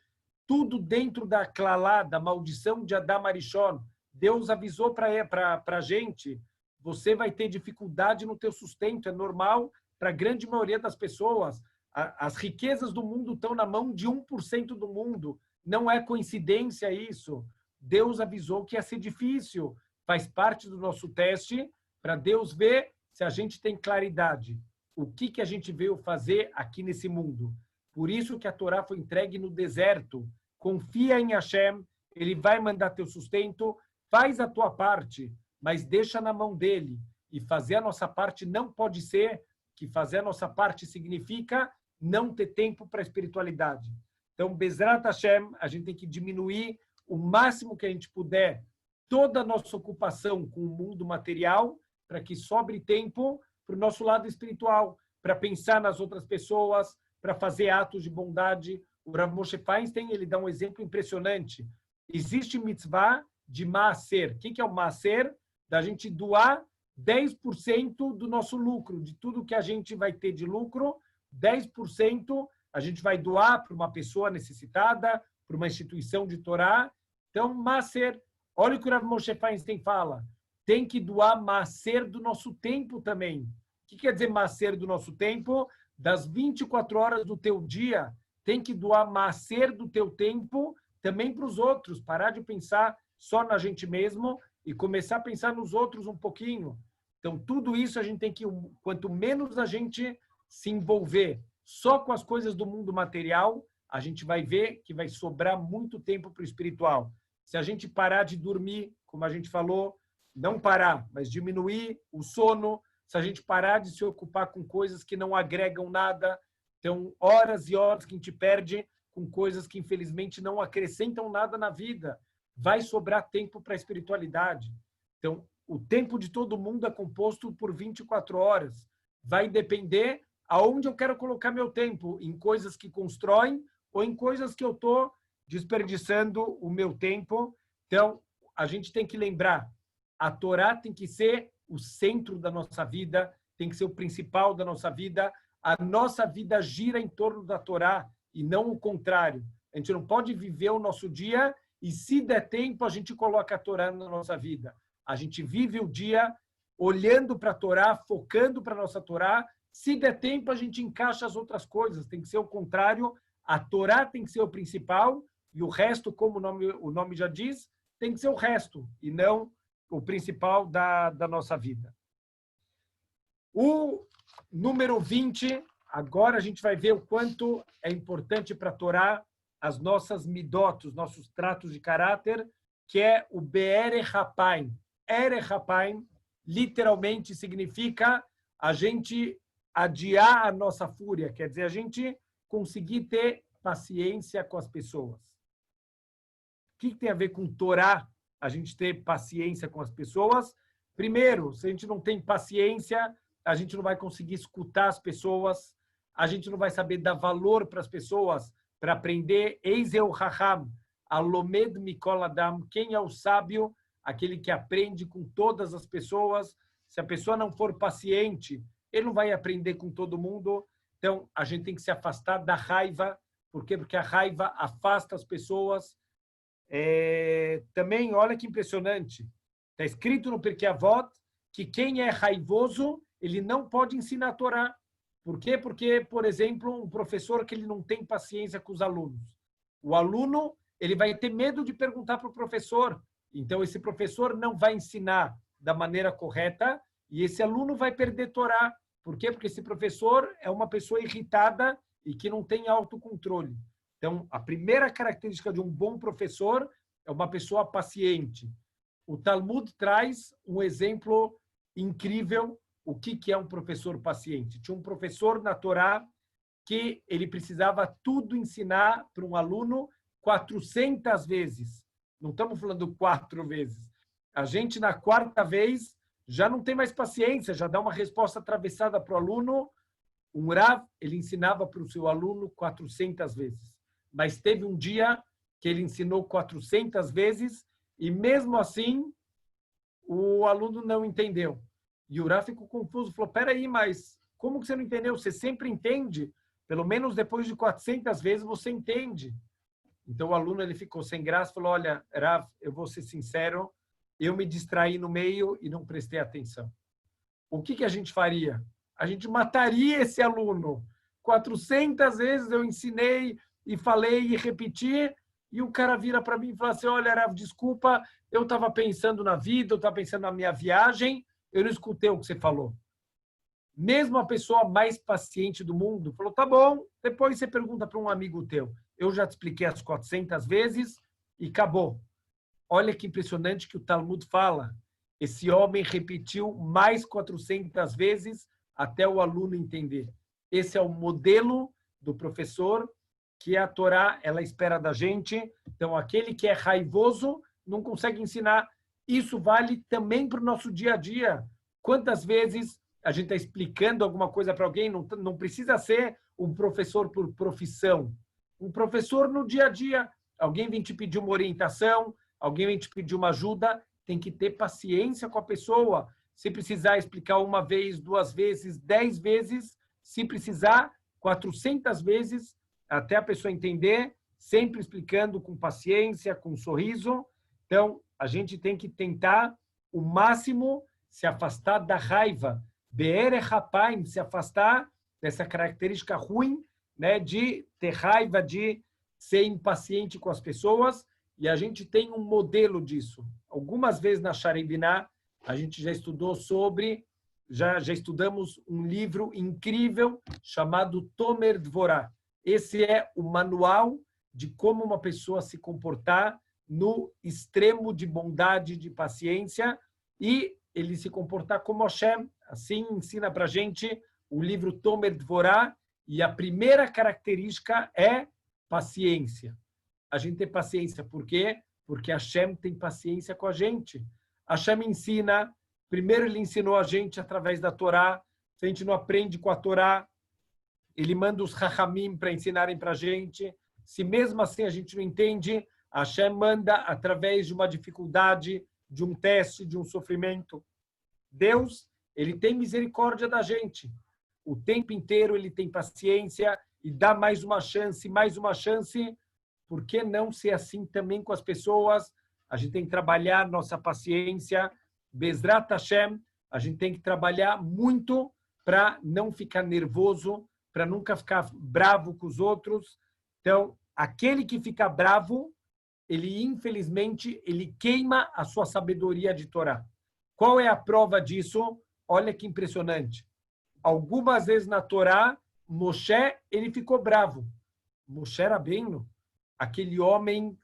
tudo dentro da clalá, da maldição de Adam Arishon. Deus avisou para a gente, você vai ter dificuldade no teu sustento, é normal para a grande maioria das pessoas. As riquezas do mundo estão na mão de 1% do mundo. Não é coincidência isso. Deus avisou que ia ser difícil. Faz parte do nosso teste para Deus ver se a gente tem claridade. O que a gente veio fazer aqui nesse mundo. Por isso que a Torá foi entregue no deserto. Confia em Hashem, Ele vai mandar teu sustento, faz a tua parte, mas deixa na mão dele. E fazer a nossa parte não pode ser que fazer a nossa parte significa não ter tempo para a espiritualidade. Então, Bezrat Hashem, a gente tem que diminuir o máximo que a gente puder toda a nossa ocupação com o mundo material para que sobre tempo para o nosso lado espiritual, para pensar nas outras pessoas, para fazer atos de bondade. O Rav Moshe Feinstein, ele dá um exemplo impressionante. Existe mitzvah de maaser. O que é o maaser? Da gente doar 10% do nosso lucro, de tudo que a gente vai ter de lucro, 10% a gente vai doar para uma pessoa necessitada, para uma instituição de Torá. Então, maaser. Olha o que o Rav Moshe Feinstein fala. Tem que doar maaser do nosso tempo também. O que quer dizer maaser do nosso tempo? Das 24 horas do teu dia, tem que doar maaser do teu tempo também para os outros. Parar de pensar só na gente mesmo e começar a pensar nos outros um pouquinho. Então, tudo isso a gente tem que, quanto menos a gente se envolver só com as coisas do mundo material, a gente vai ver que vai sobrar muito tempo para o espiritual. Se a gente parar de dormir, como a gente falou, não parar, mas diminuir o sono, se a gente parar de se ocupar com coisas que não agregam nada, então horas e horas que a gente perde com coisas que infelizmente não acrescentam nada na vida, vai sobrar tempo para a espiritualidade. Então, o tempo de todo mundo é composto por 24 horas. Vai depender aonde eu quero colocar meu tempo, em coisas que constroem ou em coisas que eu estou desperdiçando o meu tempo. Então, a gente tem que lembrar, a Torá tem que ser o centro da nossa vida, tem que ser o principal da nossa vida. A nossa vida gira em torno da Torá e não o contrário. A gente não pode viver o nosso dia e, se der tempo, a gente coloca a Torá na nossa vida. A gente vive o dia olhando para a Torá, focando para a nossa Torá. Se der tempo, a gente encaixa as outras coisas. Tem que ser o contrário. A Torá tem que ser o principal e o resto, como o nome já diz, tem que ser o resto e não o principal da nossa vida. O número 20, agora a gente vai ver o quanto é importante para a Torá as nossas midot, os nossos tratos de caráter, que é o Be'er Hapaim. Erech Hapaim literalmente significa a gente adiar a nossa fúria, quer dizer, a gente conseguir ter paciência com as pessoas. O que tem a ver com Torá, a gente ter paciência com as pessoas? Primeiro, se a gente não tem paciência, a gente não vai conseguir escutar as pessoas, a gente não vai saber dar valor para as pessoas, para aprender. Eis é o Raham, Alomed Mikol Adam, quem é o sábio? Aquele que aprende com todas as pessoas. Se a pessoa não for paciente, ele não vai aprender com todo mundo. Então, a gente tem que se afastar da raiva. Por quê? Porque a raiva afasta as pessoas. Também, olha que impressionante, está escrito no Pirkei Avot que quem é raivoso, ele não pode ensinar a Torá. Por quê? Porque, por exemplo, um professor que ele não tem paciência com os alunos. O aluno, ele vai ter medo de perguntar para o professor. Então, esse professor não vai ensinar da maneira correta e esse aluno vai perder Torá. Por quê? Porque esse professor é uma pessoa irritada e que não tem autocontrole. Então, a primeira característica de um bom professor é uma pessoa paciente. O Talmud traz um exemplo incrível o que é um professor paciente. Tinha um professor na Torá que ele precisava tudo ensinar para um aluno 400 vezes. Não estamos falando 4 vezes. A gente, na 4ª vez, já não tem mais paciência, já dá uma resposta atravessada para o aluno. Um Rav, ele ensinava para o seu aluno 400 vezes. Mas teve um dia que ele ensinou 400 vezes e, mesmo assim, o aluno não entendeu. E o Rav ficou confuso, falou, peraí, mas como que você não entendeu? Você sempre entende. Pelo menos depois de 400 vezes você entende. Então, o aluno ele ficou sem graça, falou, olha, Rav, eu vou ser sincero, eu me distraí no meio e não prestei atenção. O que a gente faria? A gente mataria esse aluno. 400 vezes eu ensinei e falei e repeti, e o cara vira para mim e fala assim, olha, Rav, desculpa, eu estava pensando na vida, eu estava pensando na minha viagem, eu não escutei o que você falou. Mesmo a pessoa mais paciente do mundo falou, tá bom, depois você pergunta para um amigo teu. Eu já te expliquei as 400 vezes e acabou. Olha que impressionante que o Talmud fala. Esse homem repetiu mais 400 vezes até o aluno entender. Esse é o modelo do professor que a Torá ela espera da gente. Então, aquele que é raivoso não consegue ensinar. Isso vale também para o nosso dia a dia. Quantas vezes a gente está explicando alguma coisa para alguém? Não precisa ser um professor por profissão. Um professor no dia a dia. Alguém vem te pedir uma orientação, alguém vem te pedir uma ajuda, tem que ter paciência com a pessoa. Se precisar explicar 1 vez, 2 vezes, 10 vezes, se precisar, 400 vezes, até a pessoa entender, sempre explicando com paciência, com sorriso. Então, a gente tem que tentar o máximo se afastar da raiva. Be'er Hapaim, se afastar dessa característica ruim, né, de ter raiva, de ser impaciente com as pessoas, e a gente tem um modelo disso. Algumas vezes na Shaarei Binah, a gente já estudou sobre, já estudamos um livro incrível chamado Tomer Dvorah. Esse é o manual de como uma pessoa se comportar no extremo de bondade, de paciência, e ele se comportar como Hashem. Assim ensina para a gente o livro Tomer Dvorah, e a primeira característica é paciência. A gente tem paciência, por quê? Porque Hashem tem paciência com a gente. Hashem ensina, primeiro ele ensinou a gente através da Torá. Se a gente não aprende com a Torá, ele manda os Chachamim para ensinarem para a gente. Se mesmo assim a gente não entende, Hashem manda através de uma dificuldade, de um teste, de um sofrimento. Deus, ele tem misericórdia da gente. O tempo inteiro ele tem paciência e dá mais uma chance, mais uma chance. Por que não ser assim também com as pessoas? A gente tem que trabalhar nossa paciência. Bezrat Hashem, a gente tem que trabalhar muito para não ficar nervoso, para nunca ficar bravo com os outros. Então, aquele que fica bravo, ele infelizmente, ele queima a sua sabedoria de Torá. Qual é a prova disso? Olha que impressionante. Algumas vezes na Torá, Moshe, ele ficou bravo. Moshe Rabbeinu, aquele homem,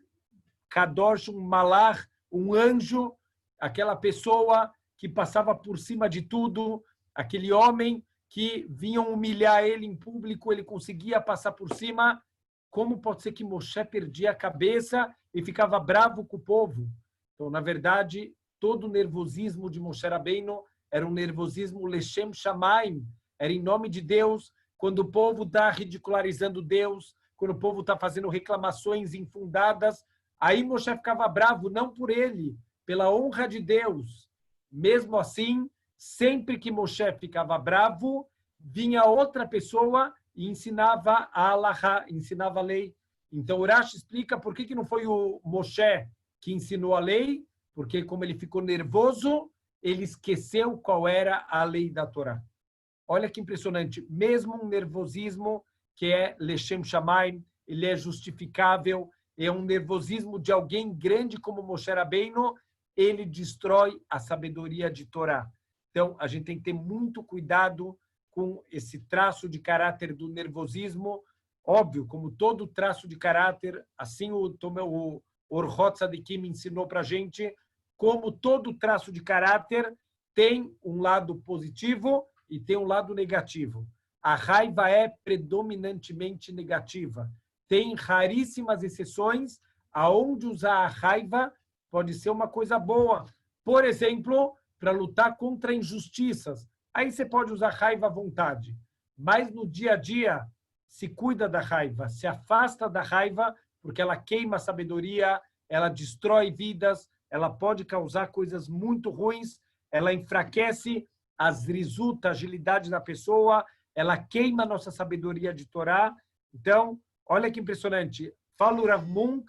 Kadosh, um malach, um anjo, aquela pessoa que passava por cima de tudo, aquele homem que vinham humilhar ele em público, ele conseguia passar por cima. Como pode ser que Moshe perdia a cabeça e ficava bravo com o povo? Então, na verdade, todo o nervosismo de Moshe Rabbeinu era um nervosismo Leshem Shamaim, era em nome de Deus. Quando o povo está ridicularizando Deus, quando o povo está fazendo reclamações infundadas, aí Moshe ficava bravo, não por ele, pela honra de Deus. Mesmo assim, sempre que Moshe ficava bravo, vinha outra pessoa e ensinava a Halachá, ensinava a lei. Então, Urash explica por que não foi o Moshe que ensinou a lei, porque como ele ficou nervoso, ele esqueceu qual era a lei da Torá. Olha que impressionante, mesmo um nervosismo que é Leshem Shamaim, ele é justificável, é um nervosismo de alguém grande como Moshe Rabbeinu, ele destrói a sabedoria de Torá. Então, a gente tem que ter muito cuidado com esse traço de caráter do nervosismo. Óbvio, como todo traço de caráter, assim o Orhot Tzadikim ensinou para a gente, como todo traço de caráter tem um lado positivo e tem um lado negativo. A raiva é predominantemente negativa. Tem raríssimas exceções aonde usar a raiva pode ser uma coisa boa. Por exemplo, para lutar contra injustiças. Aí você pode usar raiva à vontade. Mas no dia a dia, se cuida da raiva, se afasta da raiva, porque ela queima a sabedoria, ela destrói vidas, ela pode causar coisas muito ruins, ela enfraquece as resulta, a agilidade da pessoa, ela queima a nossa sabedoria de Torá. Então, olha que impressionante. Fala o Rav Munk,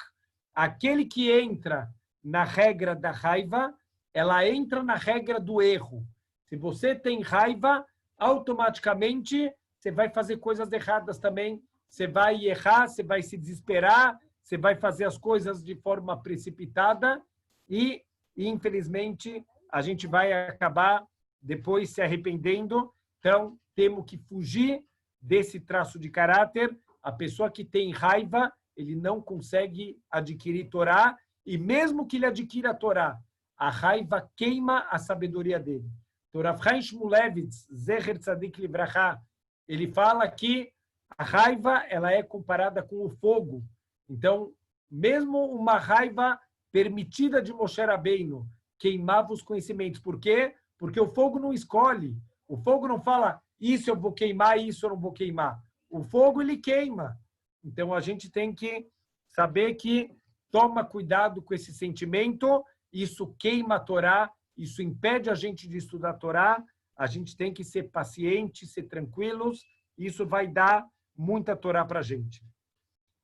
aquele que entra na regra da raiva, ela entra na regra do erro. Se você tem raiva, automaticamente você vai fazer coisas erradas também. Você vai errar, você vai se desesperar, você vai fazer as coisas de forma precipitada e, infelizmente, a gente vai acabar depois se arrependendo. Então, temos que fugir desse traço de caráter. A pessoa que tem raiva, ele não consegue adquirir Torá, e mesmo que ele adquira a Torá, a raiva queima a sabedoria dele. Então, Rav Chaim Shmulevitz, Zecher Tzadik Livrachá, ele fala que a raiva ela é comparada com o fogo. Então, mesmo uma raiva permitida de Moshe Rabbeinu queimava os conhecimentos. Por quê? Porque o fogo não escolhe. O fogo não fala, isso eu vou queimar, isso eu não vou queimar. O fogo, ele queima. Então, a gente tem que saber que toma cuidado com esse sentimento, isso queima a Torá, isso impede a gente de estudar a Torá, a gente tem que ser paciente, ser tranquilos, isso vai dar muita Torá para a gente.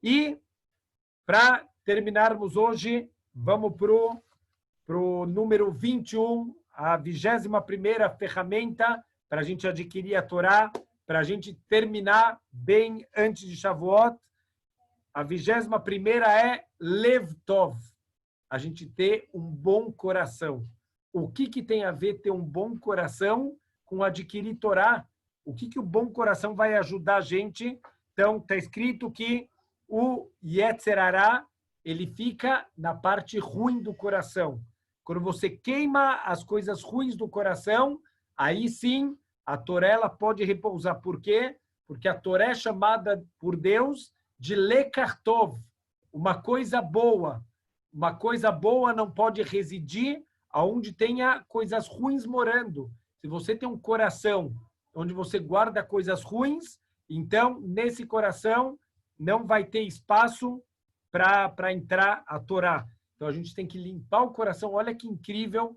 E, para terminarmos hoje, vamos para o número 21, a 21ª ferramenta para a gente adquirir a Torá, para a gente terminar bem antes de Shavuot. A 21ª é Lev Tov, a gente ter um bom coração. O que tem a ver ter um bom coração com adquirir Torá? O que o bom coração vai ajudar a gente? Então, está escrito que o Yetzer Hará, ele fica na parte ruim do coração. Quando você queima as coisas ruins do coração, aí sim a Torá ela pode repousar. Por quê? Porque a Torá é chamada por Deus de Lekar Tov, uma coisa boa. Uma coisa boa não pode residir aonde tenha coisas ruins morando. Se você tem um coração onde você guarda coisas ruins, então nesse coração não vai ter espaço para entrar a Torá. Então a gente tem que limpar o coração. Olha que incrível,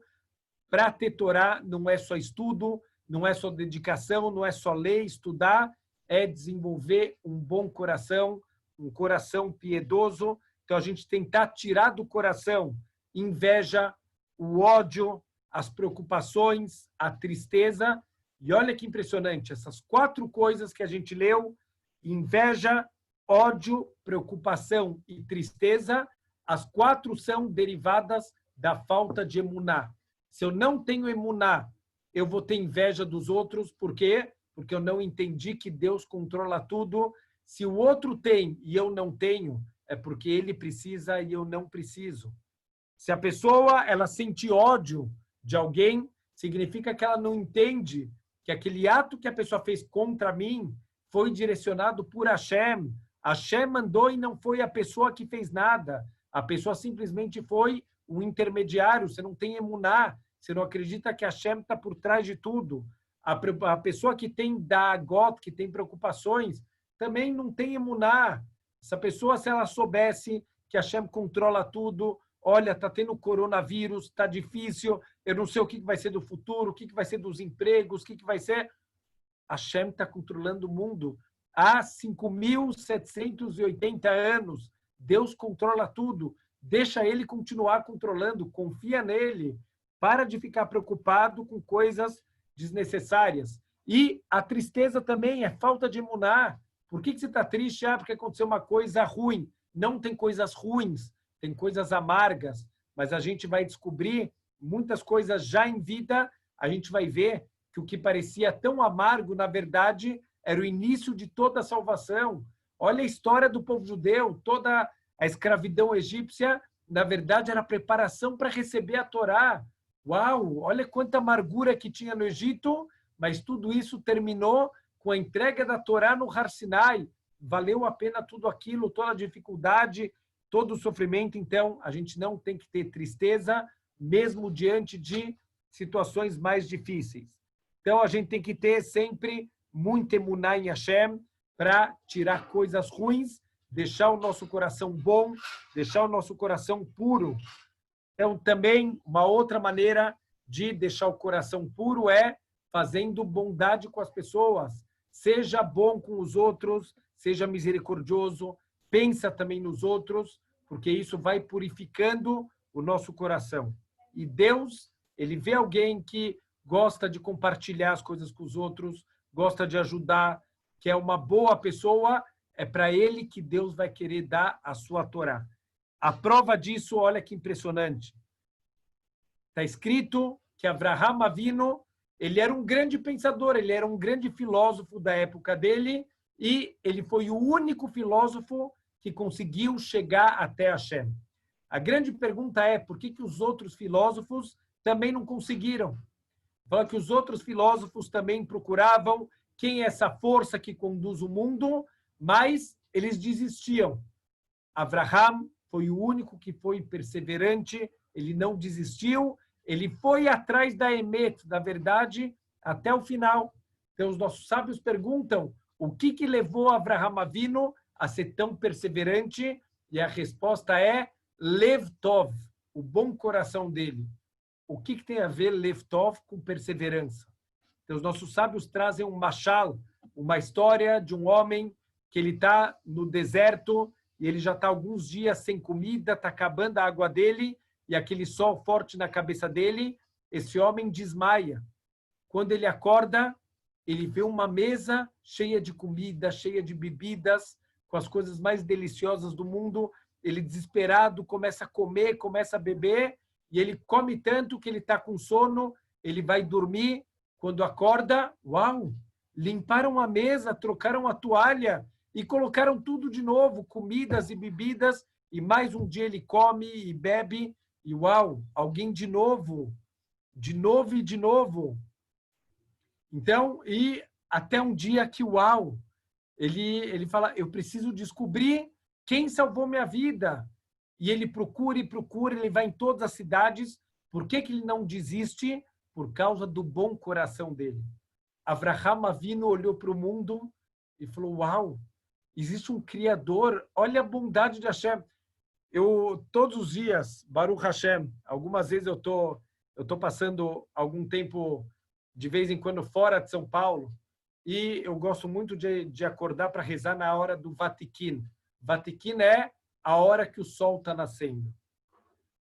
para ter Torá não é só estudo, não é só dedicação, não é só ler, estudar, é desenvolver um bom coração, um coração piedoso. Então a gente tentar tirar do coração inveja, o ódio, as preocupações, a tristeza. E olha que impressionante, essas 4 coisas que a gente leu, inveja, ódio, preocupação e tristeza, as 4 são derivadas da falta de emuná. Se eu não tenho emuná, eu vou ter inveja dos outros. Por quê? Porque eu não entendi que Deus controla tudo. Se o outro tem e eu não tenho, é porque ele precisa e eu não preciso. Se a pessoa ela sente ódio de alguém, significa que ela não entende que aquele ato que a pessoa fez contra mim foi direcionado por Hashem. Hashem mandou e não foi a pessoa que fez nada. A pessoa simplesmente foi um intermediário. Você não tem emuná, você não acredita que Hashem está por trás de tudo. A pessoa que tem dagot, que tem preocupações, também não tem emuná. Essa pessoa, se ela soubesse que Hashem controla tudo, olha, está tendo coronavírus, está difícil, eu não sei o que vai ser do futuro, o que vai ser dos empregos, o que vai ser. Hashem está controlando o mundo há 5.780 anos. Deus controla tudo. Deixa ele continuar controlando, confia nele. Para de ficar preocupado com coisas desnecessárias. E a tristeza também é falta de emuná. Por que você está triste? Porque aconteceu uma coisa ruim. Não tem coisas ruins, tem coisas amargas. Mas a gente vai descobrir muitas coisas já em vida. A gente vai ver que o que parecia tão amargo, na verdade, era o início de toda a salvação. Olha a história do povo judeu, toda a escravidão egípcia, na verdade, era a preparação para receber a Torá. Uau, olha quanta amargura que tinha no Egito, mas tudo isso terminou com a entrega da Torá no Har Sinai. Valeu a pena tudo aquilo, toda a dificuldade, todo o sofrimento. Então, a gente não tem que ter tristeza, mesmo diante de situações mais difíceis. Então, a gente tem que ter sempre muita emuná em Hashem para tirar coisas ruins, deixar o nosso coração bom, deixar o nosso coração puro. Então, também, uma outra maneira de deixar o coração puro é fazendo bondade com as pessoas. Seja bom com os outros, seja misericordioso, pensa também nos outros, porque isso vai purificando o nosso coração. E Deus, ele vê alguém que gosta de compartilhar as coisas com os outros, gosta de ajudar, que é uma boa pessoa, é para ele que Deus vai querer dar a sua Torá. A prova disso, olha que impressionante. Está escrito que Avraham Avinu, ele era um grande pensador, ele era um grande filósofo da época dele e ele foi o único filósofo que conseguiu chegar até Hashem. A grande pergunta é por que os outros filósofos também não conseguiram? Fala que os outros filósofos também procuravam quem é essa força que conduz o mundo, mas eles desistiam. Avraham foi o único que foi perseverante, ele não desistiu, ele foi atrás da emet, da verdade, até o final. Então, os nossos sábios perguntam o que levou Avraham Avinu a ser tão perseverante, e a resposta é Lev Tov, o bom coração dele. O que tem a ver Lev Tov com perseverança? Então, os nossos sábios trazem um mashal, uma história de um homem que ele está no deserto e ele já está alguns dias sem comida, está acabando a água dele e aquele sol forte na cabeça dele, esse homem desmaia. Quando ele acorda, ele vê uma mesa cheia de comida, cheia de bebidas, com as coisas mais deliciosas do mundo. Ele, desesperado, começa a comer, começa a beber, e ele come tanto que ele está com sono, ele vai dormir. Quando acorda, uau! Limparam a mesa, trocaram a toalha e colocaram tudo de novo, comidas e bebidas, e mais um dia ele come e bebe, e uau! Alguém de novo e de novo. Então, e até um dia que, uau, ele fala, eu preciso descobrir quem salvou minha vida. E ele procura e procura, ele vai em todas as cidades. Por que ele não desiste? Por causa do bom coração dele. Avraham Avinu olhou para o mundo e falou, uau, existe um Criador, olha a bondade de Hashem. Eu, todos os dias, Baruch Hashem, algumas vezes eu tô passando algum tempo, de vez em quando, fora de São Paulo, e eu gosto muito de acordar para rezar na hora do Vatikin. Vatikin é a hora que o sol está nascendo.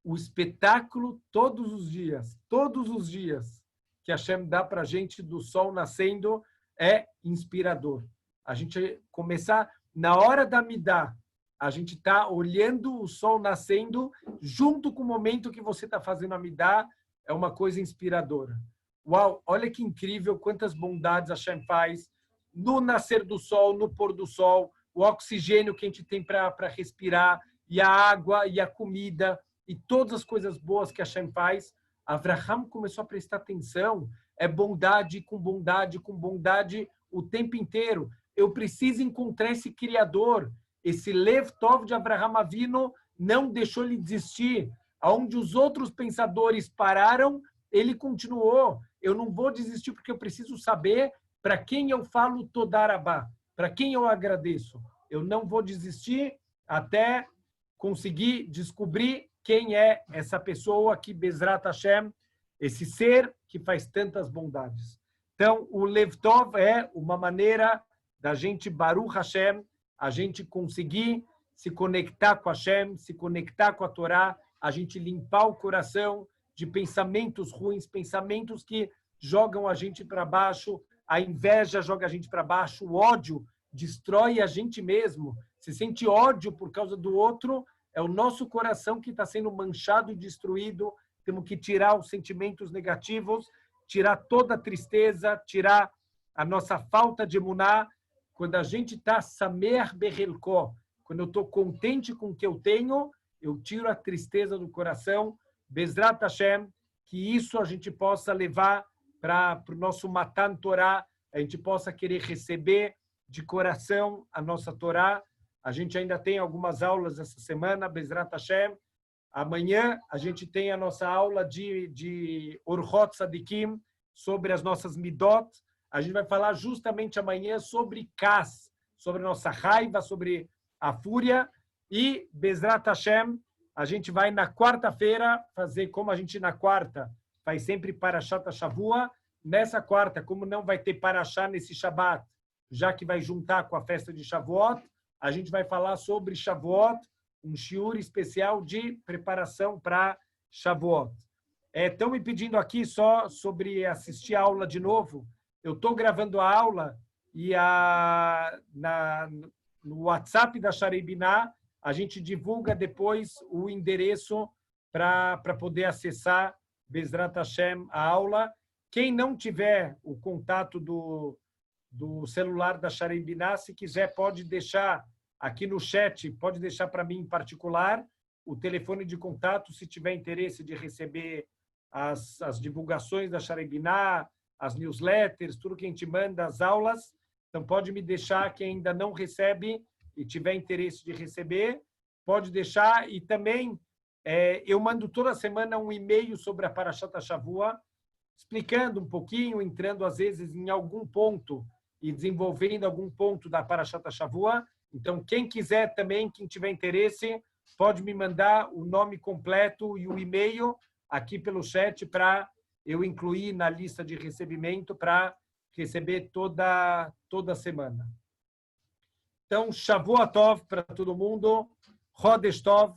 O espetáculo todos os dias que Hashem dá para a gente do sol nascendo é inspirador. A gente começar, na hora da Midá, a gente está olhando o sol nascendo junto com o momento que você está fazendo a Midá, é uma coisa inspiradora. Uau, olha que incrível, quantas bondades Hashem faz no nascer do sol, no pôr do sol, o oxigênio que a gente tem para respirar, e a água, e a comida, e todas as coisas boas que Hashem faz. Avraham começou a prestar atenção, é bondade com bondade com bondade o tempo inteiro. Eu preciso encontrar esse Criador, esse Lev Tov de Avraham Avinu não deixou ele desistir. Onde os outros pensadores pararam, ele continuou. Eu não vou desistir porque eu preciso saber para quem eu falo Todarabá, para quem eu agradeço. Eu não vou desistir até conseguir descobrir quem é essa pessoa que, Bezrat Hashem, esse ser que faz tantas bondades. Então, o Lev Tov é uma maneira da gente, Baruch Hashem, a gente conseguir se conectar com Hashem, se conectar com a Torá, a gente limpar o coração de pensamentos ruins, pensamentos que jogam a gente para baixo, a inveja joga a gente para baixo, o ódio destrói a gente mesmo. Se sente ódio por causa do outro, é o nosso coração que está sendo manchado e destruído. Temos que tirar os sentimentos negativos, tirar toda a tristeza, tirar a nossa falta de emuná. Quando a gente está samer berelko, quando eu estou contente com o que eu tenho, eu tiro a tristeza do coração. Bezrat Hashem, que isso a gente possa levar para o nosso Matan Torá, a gente possa querer receber de coração a nossa Torá. A gente ainda tem algumas aulas essa semana, Bezrat Hashem. Amanhã a gente tem a nossa aula de Orchot Sadikim, sobre as nossas Midot. A gente vai falar justamente amanhã sobre Kas, sobre a nossa raiva, sobre a fúria. E Bezrat Hashem, a gente vai na quarta-feira fazer, como a gente na quarta faz sempre Parashat Shavua, nessa quarta, como não vai ter Parashá nesse Shabat, já que vai juntar com a festa de Shavuot, a gente vai falar sobre Shavuot, um shiur especial de preparação para Shavuot. Estão me pedindo aqui só sobre assistir a aula de novo. Eu estou gravando a aula e no WhatsApp da Sharei Binah, a gente divulga depois o endereço para poder acessar Bezrat Hashem a aula. Quem não tiver o contato do celular da Sharei Binah, se quiser, pode deixar aqui no chat, pode deixar para mim em particular o telefone de contato, se tiver interesse de receber as divulgações da Sharei Binah, as newsletters, tudo que a gente manda, as aulas. Então, pode me deixar, quem ainda não recebe e tiver interesse de receber, pode deixar. E também, eu mando toda semana um e-mail sobre a Parashat Shavua, explicando um pouquinho, entrando às vezes em algum ponto e desenvolvendo algum ponto da Parashat Shavua. Então, quem quiser também, quem tiver interesse, pode me mandar o nome completo e o e-mail aqui pelo chat para eu incluir na lista de recebimento para receber toda semana. Então, Shavua Tov para todo mundo, Chodesh Tov,